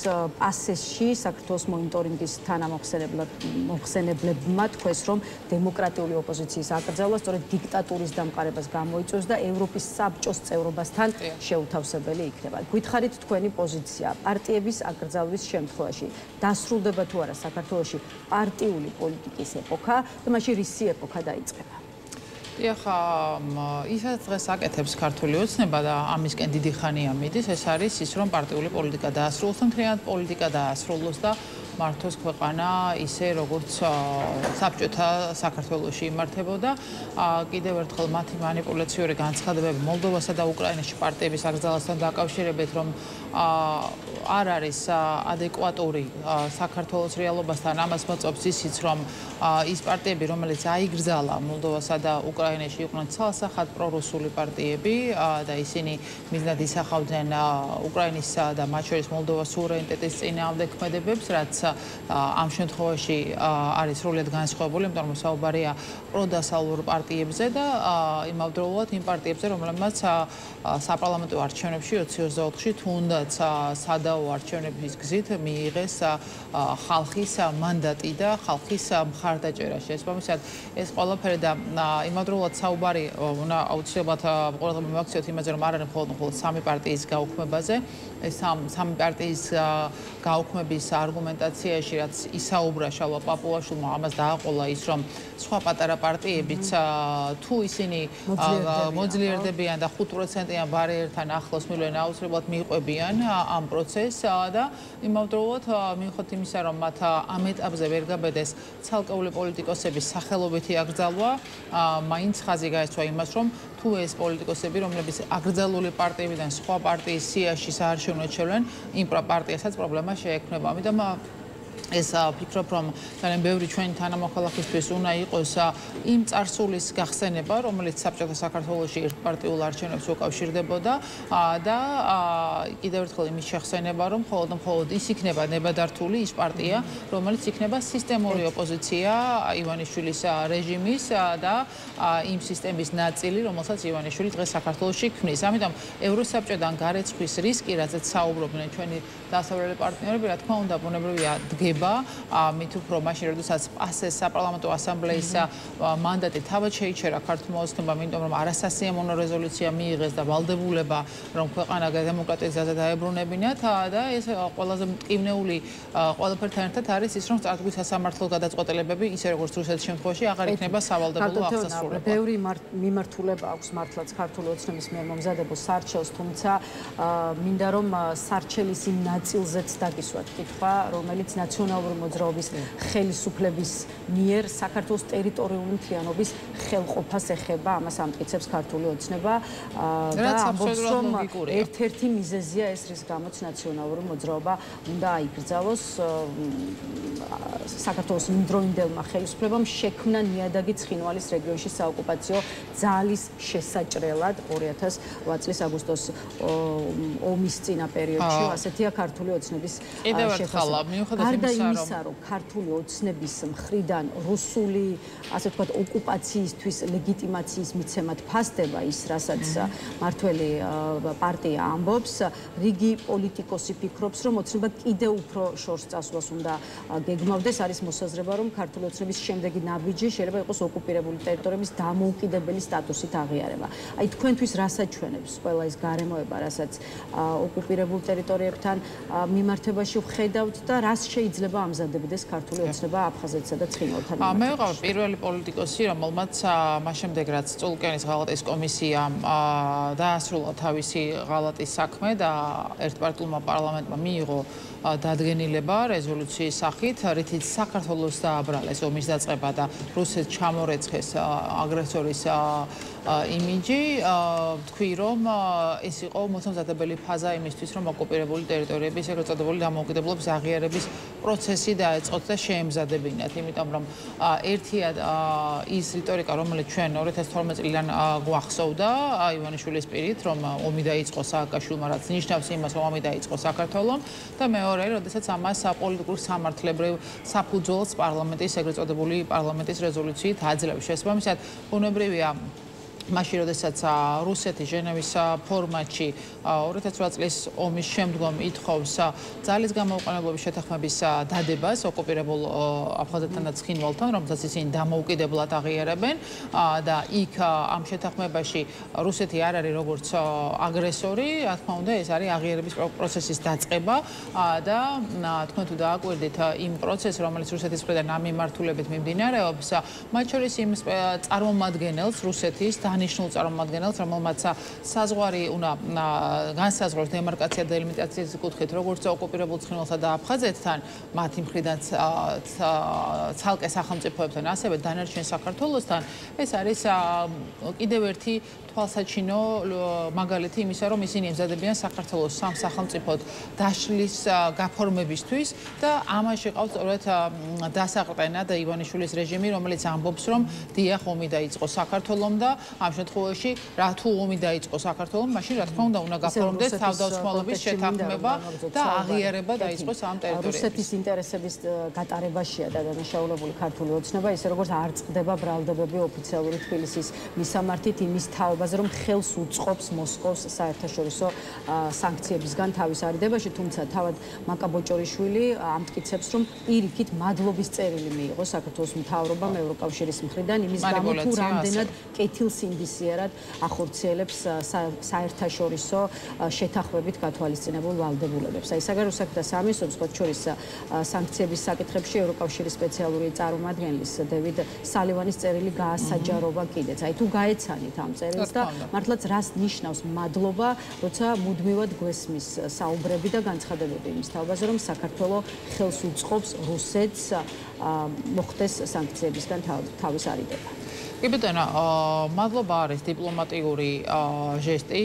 პასეში საქართველოს მონიტორინგის თანამოხსენებლებმა თქვეს, რომ დემოკრატიული ოპოზიციის აკრძალვა სწორედ დიქტატურის დამყარებას გამოიწვევს და ევროპის საბჭოს წევრობასთან შეუთავსებელი იქნება. გითხარით თქვენი პოზიცია პარტიების აკრძალვის შემთხვევაში დასრულდება თუ არა საქართველოში პარტიული პოლიტიკის ეპოქა და მაშინ რისი ეპოქა დაიწყება? ეხა ისაც დღეს აკეთებს ქართული ოცნება და ამისკენ დიდი ხანია მიდის, ეს არის ის, რომ პარტიული პოლიტიკა დაასრულოს და მთლიანად პოლიტიკა დაასრულოს და მართოს ქვეყანა ისე, როგორც საბჭოთა საქართველოში იმართებოდა. კიდევ ერთხელ მათი манипуляციური განცხადებები მოლდოვასა და უკრაინაში პარტიების აკრძალვასთან დაკავშირებით, რომ არ არის ადეკვატური საქართველოს რეალობასთან, ამას მოწობს ისიც, რომ ის პარტიები, რომელიც აიგრძალა მოლდოვასა და უკრაინაში, იყვნენ ცალსახად პრორუსული პარტიები და ისინი მიზნად ისახავდნენ უკრაინის და მათ შორის მოლდოვას სუვერენიტეტის წინააღმდეგ ქმედებებს, რაც ამ შემთხვევაში არის სრულიად განსხვავებული, იმიტომ რომ საუბარია პროდასალურ პარტიებზე და იმავდროულად იმ პარტიებზე, რომლებმაც საპარლამენტო არჩევნებში 2024-ში თუნდაც სადაო არჩევნების გზით მიიღეს ხალხის მანდატი და ხალხის მხარდაჭერა. შესაბამისად, ეს ყველაფერი და იმავდროულად საუბარი უნდა აუცილებლად ყურადღება მივაქციოთ იმაზე, რომ არ არის მხოლოდ სამი პარტიის გაუქმებაზე. ეს სამი პარტიის გაუქმების არგუმენტაცია დეკლარაციაში რაც ისაუბრა შალვა პაპუაშვილმა ამას დააყოლა ის რომ სხვა პატარა პარტიებიც თუ ისინი მოძლიერდებიან და 5%-იან ბარიერთან ახლოს მილიან აუცილებლად მიყვებიან ამ პროცესს და იმავდროულად მიუხედავად იმისა რომ მათ ამ ეტაპზე ვერ გაბედეს ცალკეული პოლიტიკოსების სახელობითი აკრძალვა მაინც ხაზი გაესვა იმას რომ თუ ეს პოლიტიკოსები რომლებიც აკრძალული პარტიებიდან სხვა პარტიის სიაში საარჩევნოდ შევლენ იმ პარტიასაც პრობლემა შეექმნება ამიტომ ეს ვფიქრობ რომ ძალიან ბევრი ჩვენი თანამოქალაქისთვის უნდა იყოს იმ წარსულის გახსენება რომელიც საბჭოთა საქართველოში ერთპარტიულ არჩევნებს უკავშირდებოდა და კიდევ ერთხელ იმის შეხსენება რომ მხოლოდ ის იქნება ნებადართული ის პარტია რომელიც იქნება სისტემური ოპოზიცია ივანიშვილის რეჟიმის და იმ სისტემის ნაწილი რომელსაც ივანიშვილი დღეს საქართველოში ქმნის ამიტომ ევროსაბჭოდან გარეცხვის რისკი რაზეც საუბრობდნენ ჩვენი დასავლელი პარტნიორები რა თქმა უნდა ბუნებრივია მით უფრო მაშინ როდესაც პასეს საპარლამენტო ასამბლეის მანდატი თავად შეიჩერა ქართულმა ოცნებამ იმიტომ რომ არასასიამოვნო რეზოლუცია მიიღეს და ვალდებულება რომ ქვეყანა დემოკრატიის გზაზე დაებრუნებინათ და ეს ყველაზე მტკივნეული ყველაფერთან ერთად არის ის რომ წარდგვის სასამართლო გადაწყვეტილებები ისე როგორც რუსეთის შემთხვევაში აღარ იქნება სავალდებულო აღსასრულებლად. ბევრი მიმართულება აქვს მართლაც ქართული ოცნების მიერ მომზადებულ სარჩელს თუმცა მინდა რომ სარჩელის იმ ნაწილზეც დაგისვათ კითხვა რომელიც ნაციონალური მოძრაობის ხელისუფლების მიერ საქართველოს ტერიტორიული მთლიანობის ხელყოფას ეხება, ამას ამტკიცებს ქართული ოცნება და ამბობს რომ ერთ-ერთი მიზეზია ეს რის გამოც ნაციონალური მოძრაობა უნდა აიკრძალოს საქართველოს იმდროინდელმა ხელისუფლებამ შექმნა ნიადაგი ცხინვალის რეგიონში საოკუპაციო ძალის შესაჭრელად 2008 წლის აგვისტოს ომის წინა პერიოდში ასეთია ქართული ოცნების შეფასება. გარდა იმისა, რომ ქართული ოცნების მხრიდან რუსული, ასე ვთქვათ, ოკუპაციისთვის ლეგიტიმაციის მიცემად ფასდება ის, რასაც მართველი პარტია ამბობს, რიგი პოლიტიკოსი ფიქრობს, რომ ოცნება კიდევ უფრო შორს წასვლას უნდა გეგმავდეს, არის მოსაზრება, რომ ქართული ოცნების შემდეგი ნაბიჯი შეიძლება იყოს ოკუპირებული ტერიტორიების დამოუკიდებელი სტატუსით აღიარება. აი თქვენთვის რა საჩვენებს ყველა ეს გარემოება, რასაც ოკუპირებულ ტერიტორიებთან მიმართებაში ვხედავთ და რას შეიძლება ამზადებდეს ქართული ოცნება აფხაზეთსა და ცხინვალთან. მე ვიყავ პირველი პოლიტიკოსი, რომელმაც მას შემდეგ რაც წულუკიანის ღალატის კომისიამ დაასრულა თავისი ღალატის საქმე და ერთპარტიულმა პარლამენტმა მიიღო დადგენილება რეზოლუციის სახით, რითიც საქართველოს დააბრალეს ომის დაწყება და რუსეთს ჩამორეცხეს აგრესორის იმიჯი, თქვი რომ ეს იყო მოსამზადებელი ფაზა იმისთვის, რომ ოკუპირებული ტერიტორიების ეგრეთ წოდებული დამოუკიდებლობის აღიარების პროცესი დაეწყოთ და შეემზადებინათ, იმიტომ რომ ერთია ის რიტორიკა, რომელიც ჩვენ 2012 წლიდან გვახსოვდა ივანიშვილის პირით, რომ ომი დაიწყო სააკაშვილმა, რაც ნიშნავს იმას, რომ ომი დაიწყო საქართველომ და მეორე, როდესაც ამას პოლიტიკურ სამართლებრივ საფუძველს პარლამენტის ეგრეთ წოდებული პარლამენტის რეზოლუციით აძლევს. შესაბამისად, ბუნებრივია მაშინ როდესაც რუსეთი ჟენევის ფორმატში 2008 წლის ომის შემდგომ ითხოვს ძალის გამოუყენებლობის შეთანხმების დადებას ოკუპირებულ აფხაზეთთან და ცხინვალთან, რომელსაც ისინი დამოუკიდებლად აღიარებენ და იქ ამ შეთანხმებაში რუსეთი არ არის როგორც აგრესორი, რა თქმა უნდა, ეს არის აღიარების პროცესის დაწყება და თქვენ თუ დააკვირდით იმ პროცესს, რომელიც რუსეთის მხრიდან ამ მიმართულებით მიმდინარეობს, მათ შორის იმ წარმომადგენელს რუსეთის ნიშნულ წარმომადგენელს, რომელმაც საზღვარი უნდა განსაზღვროს დემარკაცია და დელიმიტაციის კუთხით, როგორც ოკუპირებულ ცხინვალსა და აფხაზეთთან, მათი მხრიდან ცალკე სახელმწიფოებთან, ასევე დანარჩენ საქართველოსთან, ეს არის კიდევ ერთი თვალსაჩინო მაგალითი იმისა, რომ ისინი ემზადებიან საქართველოს სამ სახელმწიფოდ დაშლის გაფორმებისთვის და ამაში ყავს სწორედ დასაყრდენა და ივანიშვილის რეჟიმი, რომელიც ამბობს, რომ დიახ, ომი დაიწყო საქართველომ და ამ შემთხვევაში რა თუ ომი დაიწყო საქართველოს, მაშინ რა თქმა უნდა გაფორმდეს თავდაცვალობის შეთანხმება და აღიარება დაიწყოს ამ ტერიტორიებზე. რუსეთის ინტერესების გატარებაშია და დანაშაულებული ქართული ოცნება, ისე როგორც არ წყდება ბრალდებები ოფიციალური თბილისის მისამართით იმის თაობაზე, რომ ხელს უწყობს მოსკოვს საერთაშორისო სანქციებისგან თავის არიდებაში, თუმცა თავად მაკა ბოჭორიშვილი ამტკიცებს, რომ პირიქით მადლობის წერილი მიიღო საქართველოს მთავრობამ ევროკავშირის მხრიდან იმის გამო, თუ რამდენად კეთილს ნებისმიერად ახორციელებს საერთაშორისო შეთანხმებით გათვალისწინებულ ვალდებულებებს. აი საგარეო საქმეთა სამინისტროს მათ შორის სანქციების საკითხებში ევროკავშირის სპეციალური წარმომადგენლის დევიდ სალივანის წერილი გაასაჯაროვა კიდეც. აი თუ გაეცანით ამ წერილს და მართლაც რას ნიშნავს მადლობა, როცა მუდმივად გვესმის საუბრები და განცხადებები იმის თაობაზე, რომ საქართველო ხელს უწყობს რუსეთს მოხდეს სანქციებისგან თავის არიდება. კი ბატონო, მადლობა არის დიპლომატიური ჟესტი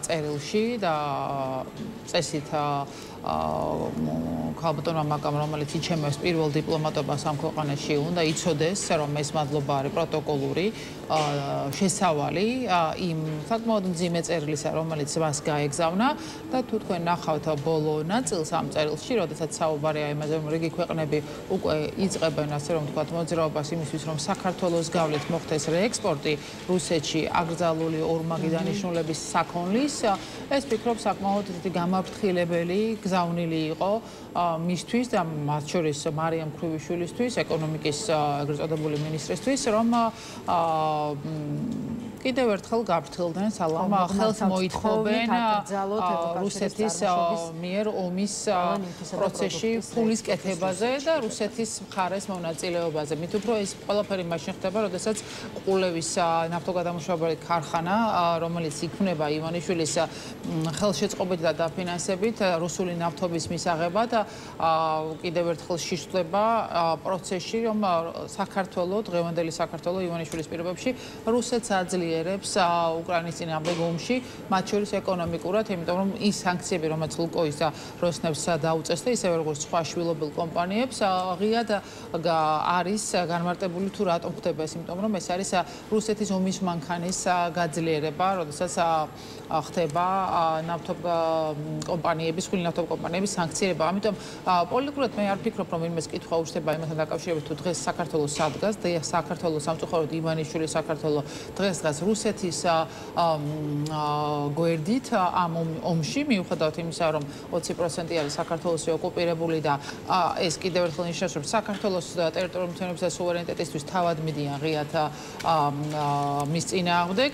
წერილში და წესით ქალბატონმა მაგამ რომელიც იჩემებს პირველ დიპლომატობას ამ ქვეყანაში უნდა იცოდეს რომ ეს მადლობა არის პროტოკოლური შესავალი იმ საკმაოდ მძიმე წერილისა რომელიც მას გაეგზავნა და თუ თქვენ ნახავთ ბოლო ნაწილს ამ წერილში როდესაც საუბარია იმაზე რომ რიგი ქვეყნები უკვე იწყებენ ასე რომ თქვათ მოძრაობას იმისთვის რომ საქართველოს გავლით მოხდეს რეექსპორტი რუსეთში აკრძალული ორმაგი დანიშნულების საქონლის ეს ვფიქრობ საკმაოდ დიდი გამაფრთხილებელი გზავნილი იყო მისთვის და მათ შორის მარიამ ქრუვიშვილისთვის ეკონომიკის ეგრეთ წოდებული მინისტრისთვის რომ კიდევ ერთხელ გაფრთხილდნენ სალამ ხელს მოითხოვენ რუსეთის მიერ ომის პროცესში ფულის კეთებაზე და რუსეთის მხარეს მონაწილეობაზე. მით უფრო ეს ყველაფერი მაშინ ხდება, როდესაც ყულევის ნავთობგადამუშავებელი ქარხანა, რომელიც იქმნება ივანიშვილის ხელშეწყობით და დაფინანსებით რუსული ნავთობის მისაღებად კიდევ ერთხელ შეშლება პროცესში, რომ საქართველოს დღევანდელი საქართველოს ივანიშვილის პირობებში რუსეთს აძლიერებს უკრაინის წინააღმდეგ ომში, მათ შორის ეკონომიკურად, იმიტომ რომ ის სანქციები, რომელიც ლუკოის და როსნეფს დაუწეს და ისევე როგორც სხვა შვილობილ კომპანიებს, ღიად არის განმარტებული თუ რატომ ხდება ეს, იმიტომ რომ ეს არის რუსეთის ომის მანქანის გაძლიერება, როდესაც ხდება ნავთობკომპანიების, ხული ნავთობკომპანიების სანქცირება. ამიტომ პოლიტიკურად მე არ ვფიქრობ, რომ ვინმეს კითხვა უჩნდება იმასთან დაკავშირებით, თუ დღეს საქართველოს სად დგას, საქართველოს სამწუხაროდ ივანიშვილის საქართველოს დღეს დგას რუსეთის გვერდით ამ ომში, მიუხედავად იმისა, რომ 20% არის საქართველოსი ოკუპირებული და ეს კიდევ ერთხელ ნიშნავს, რომ საქართველოს ტერიტორიული მთლიანობის და სუვერენიტეტისთვის თავად მიდიან ღიად მის წინააღმდეგ,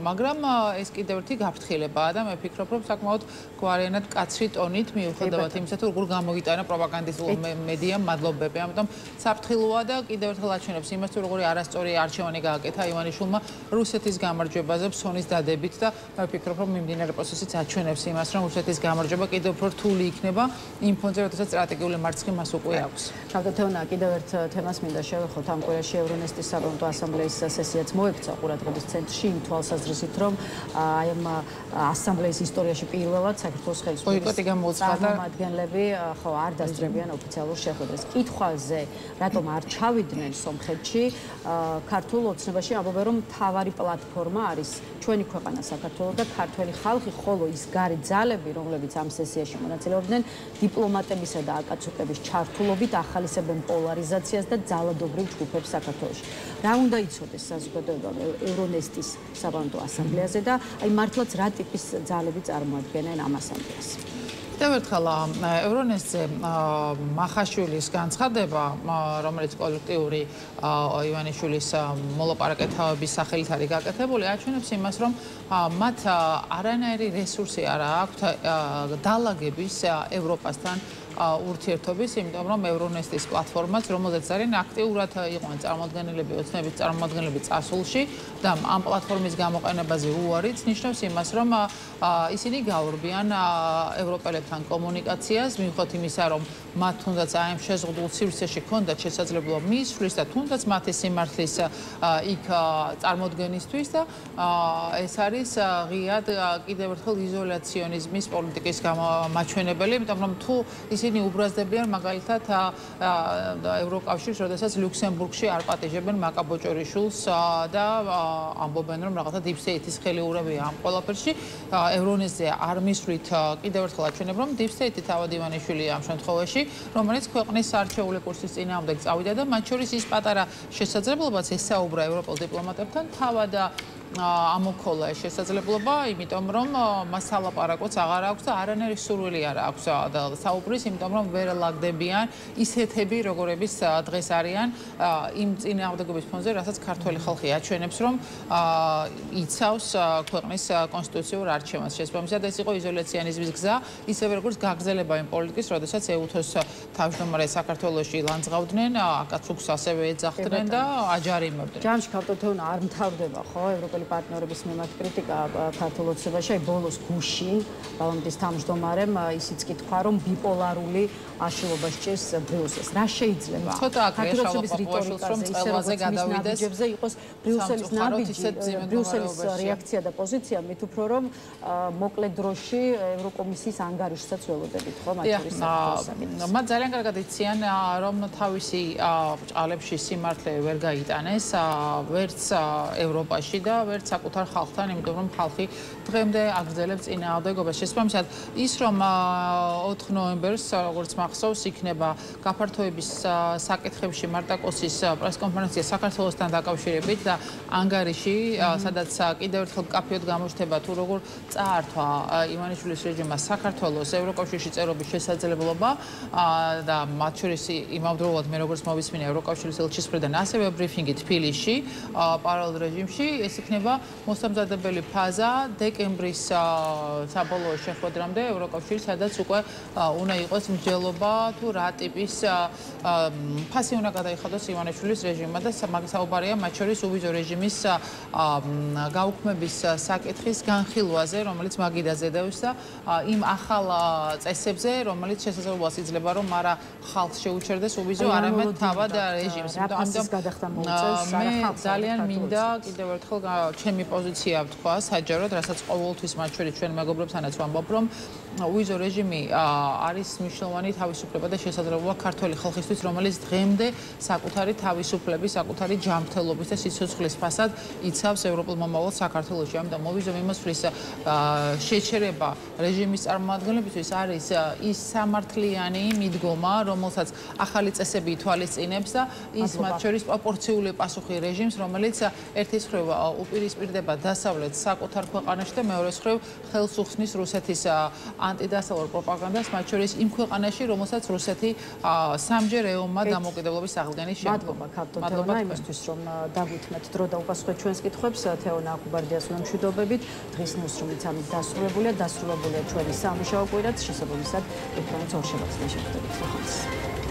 მაგრამ ეს კიდევ ერთი გაფრთხილებაა და მე ვფიქრობ, რომ საკმაოდ გვარიანად მკაცრი ტონით მიუხედავად იმისა, თუ როგორ გამოიტანა პროპაგანდისტულ მედიამ მადლობები. ამიტომ საფრთხილოა და კიდევ ერთხელ აჩვენებს იმას, თუ როგორი არასწორი არჩევანი გააკეთა ივანიშვილმა რუსეთის გამარჯვებაზე ფსონის დადებით და მე ვფიქრობ, რომ მიმდინარე პროცესიც აჩვენებს იმას, რომ რუსეთის გამარჯვება კიდევ უფრო რთული იქნება იმ ფონზე, როდესაც სტრატეგიული მარცხი მას უკვე აქვს. თავდათევნა კიდევ ერთ თემას მინდა შევეხოთ ამ კვირაში ევრონესტის საპარლამენტო ასამბლეის სესიაც მოექცა ყურადღების ცენტრში იმ თვალსაზრისით, რომ აი ამ ასამბლეის ისტორიაში პირველად საქართველოს ხელისუფლების წარმომადგენლები ხო არ დასწრებიან ოფიციალურ შეხვედრას. კითხვაზე, რატომ არ ჩავიდნენ სომხეთში, ქართულ ოცნებაში ამბობენ, რომ მთავარი პლატფორმა არის ჩვენი ქვეყანა საქართველო და ქართველი ხალხი, ხოლო ის გარი ძალები, რომლებიც ამ სესიაში მონაწილეობდნენ, დიპლომატებისა და აკაცუკების ჩართულობით ახალისებენ პოლარიზაციას და ძალადობრივ ჯგუფებს საქართველოში. რა უნდა იცოდეს საზოგადოებამ ევრონესტის საპარლამენტო ასამბლეაზე და აი მართლაც რა ტიპის ძალები წარმოადგენენ ამ ასამბლეას? კიდევ ერთხელ ევრონესტზე მახაშვილის განცხადება, რომელიც კოლექტიური ივანიშვილის მოლაპარაკებების სახელით არის გაკეთებული, აჩვენებს იმას, რომ მათ არანაირი რესურსი არ აქვთ დალაგების ევროპასთან ურთიერთობის, იმიტომ რომ ევრონესტის პლატფორმაც, რომელზეც არიან აქტიურად იყვნენ წარმოადგენლები, ოცნების წარმოადგენლები წასულში და ამ პლატფორმის გამოყენებაზე უარიც ნიშნავს იმას, რომ ისინი გაურბიან ევროპელებთან კომუნიკაციას, მიუხედავად იმისა, რომ მათ თუნდაც აი ამ შეზღუდულ სივრცეში ჰქონდათ შესაძლებლობა მისვლის და თუნდაც მათი სიმართლის იქ წარმოდგენისთვის და ეს არის ღიად კიდევ ერთხელ იზოლაციონიზმის პოლიტიკის მაჩვენებელი, იმიტომ რომ თუ ისინი უბრაზდებიან მაგალითად ევროკავშირს, როდესაც ლუქსემბურგში არ პატიჟებენ მაკაბოჭორიშვილს და ამბობენ, რომ რაღაცა დიპსტეიტის ხელიურებია ამ ყველაფერში. ევრონესტზე არ მისვლით კიდევ ერთხელ აჩვენებ, რომ დიპსტეიტი თავად ივანიშვილია ამ შემთხვევაში, რომელიც ქვეყნის არჩეული კურსის წინააღმდეგ წავიდა და მათ შორის ის პატარა შესაძლებლობაც ესაუბრა ევროპელ დიპლომატებთან თავად ამოქოლა ეს შესაძლებლობა, იმიტომ რომ მას ალაპარაკოც აღარ აქვს და არანაირი სურვილი არ აქვს საუბრის, იმიტომ რომ ვერ ლაგდებიან ისეთები, როგორების დღეს არიან იმ წინააღმდეგობის ფონზე, რასაც ქართველი ხალხი აჩვენებს, რომ იცავს ქვეყნის კონსტიტუციურ არჩევანს. შესაბამისად, ეს იყო იზოლაციანიზმის გზა, ისევე როგორც გაგრძელება იმ პოლიტიკის, როდესაც ეუთოს თავმჯდომარე საქართველოში ლანძღავდნენ, აკაცუკს ასევე ეძახდნენ და აჯარიმებდნენ. ჯამში ქართულთეუნა არ მთავრდება, ხო, ევროპელი პარტნიორების მიმართ კრიტიკა ქართულ ოცნებაში, აი ბოლოს გუშინ პარლამენტის თავმჯდომარემ ისიც კი თქვა, რომ ბიპოლარული აშლილობა სჭირს ბრიუსელს. რა შეიძლება? ცოტა აკრია შალაპაპუაშვილს, რომ წელვაზე გადავიდეს. იყოს ბრიუსელის ნაბიჯი, ბრიუსელის რეაქცია და პოზიცია, მით უფრო რომ მოკლე დროში ევროკომისიის ანგარიშსაც ველოდებით, ხო, მათ შორის საკითხს. მათ ძალიან კარგად იციან, რომ თავისი ბრჭყალებში სიმართლე ვერ გაიტანეს, ვერც ევროპაში და ვერც საკუთარ ხალხთან, იმიტომ რომ ხალხი დღემდე აგრძელებს წინააღმდეგობას. შესაბამისად, ის რომ 4 ნოემბერს, როგორც მახსოვს, იქნება გაფართოების საკითხებში მარტაკოსის პრესკონფერენცია საქართველოსთან დაკავშირებით და ანგარიში, სადაც კიდევ ერთხელ მკაფიოდ გამოჩნდება თუ როგორ წაართვა ივანიშვილის რეჟიმმა საქართველოს ევროკავშირში წერობის შესაძლებლობა და მათ შორის იმავდროულად მე როგორც მოვისმინე ევროკავშირის ელჩის მხრიდან ასევე ბრიფინგი თბილისში პარალელ რეჟიმში ეს იქნება მოსამზადებელი ფაზა დეკემბრის საბოლოო შეხვედრამდე ევროკავშირში, სადაც უკვე უნდა იყოს მსჯელობა თუ რა ტიპის ფასი უნდა გადაიხადოს ივანიშვილის რეჟიმმა და საუბარია მათ შორის უვიზო რეჟიმის გაუქმების საკითხის განხილვაზე, რომელიც მაგიდაზე დევს და იმ ახალ წესებზე, რომელიც შესაძლებლობას იძლევა, რომ არა ხალხს შეუჩერდეს უვიზო, არამედ თავად რეჟიმს. მე ძალიან მინდა კიდევ ერთხელ ჩემი პოზიცია ვთქვა საჯაროდ, რასაც ყოველთვის მათ შორის ჩვენ მეგობრებთანაც ვამბობ, რომ უვიზო რეჟიმი არის მნიშვნელოვანი თავისუფლება და შესაძლებლობა ქართველი ხალხისთვის, რომელიც დღემდე საკუთარი თავისუფლების, საკუთარი ჯანმრთელობის და სიცოცხლის ფასად იცავს ევროპულ მომავალს საქართველოში. ამიტომ მოვიზო მიმოსვლის შეჩერება რეჟიმის წარმომადგენლებისთვის არის ის სამართლიანი მიდგომა, რომელსაც ახალი წესები ითვალისწინებს და ის მათ შორის პროპორციული პასუხი რეჟიმს, რომელიც ერთის მხრივ უპირისპირდება დასავლეთს საკუთარ ქვეყანაში და მეორეს მხრივ ხელს უხსნის რუსეთის ანტიდასავლურ პროპაგანდას, მათ შორის იმ ქვეყანაში, რომელსაც რუსეთი სამჯერ ეომმა დამოუკიდებლობის აღდგენის შემდგომ. მადლობა იმისთვის, რომ დაგვითმეთ დრო და უპასუხეთ ჩვენს კითხვებს. თეონა აქუბარდიას უნდა მშვიდობებით. დღის ნიუსრუმიც ამით დასრულებულია ჩვენი სამუშაო კვირაც, შესაბამისად, ერთმანეთს ორ შაბათს შეხვდებით.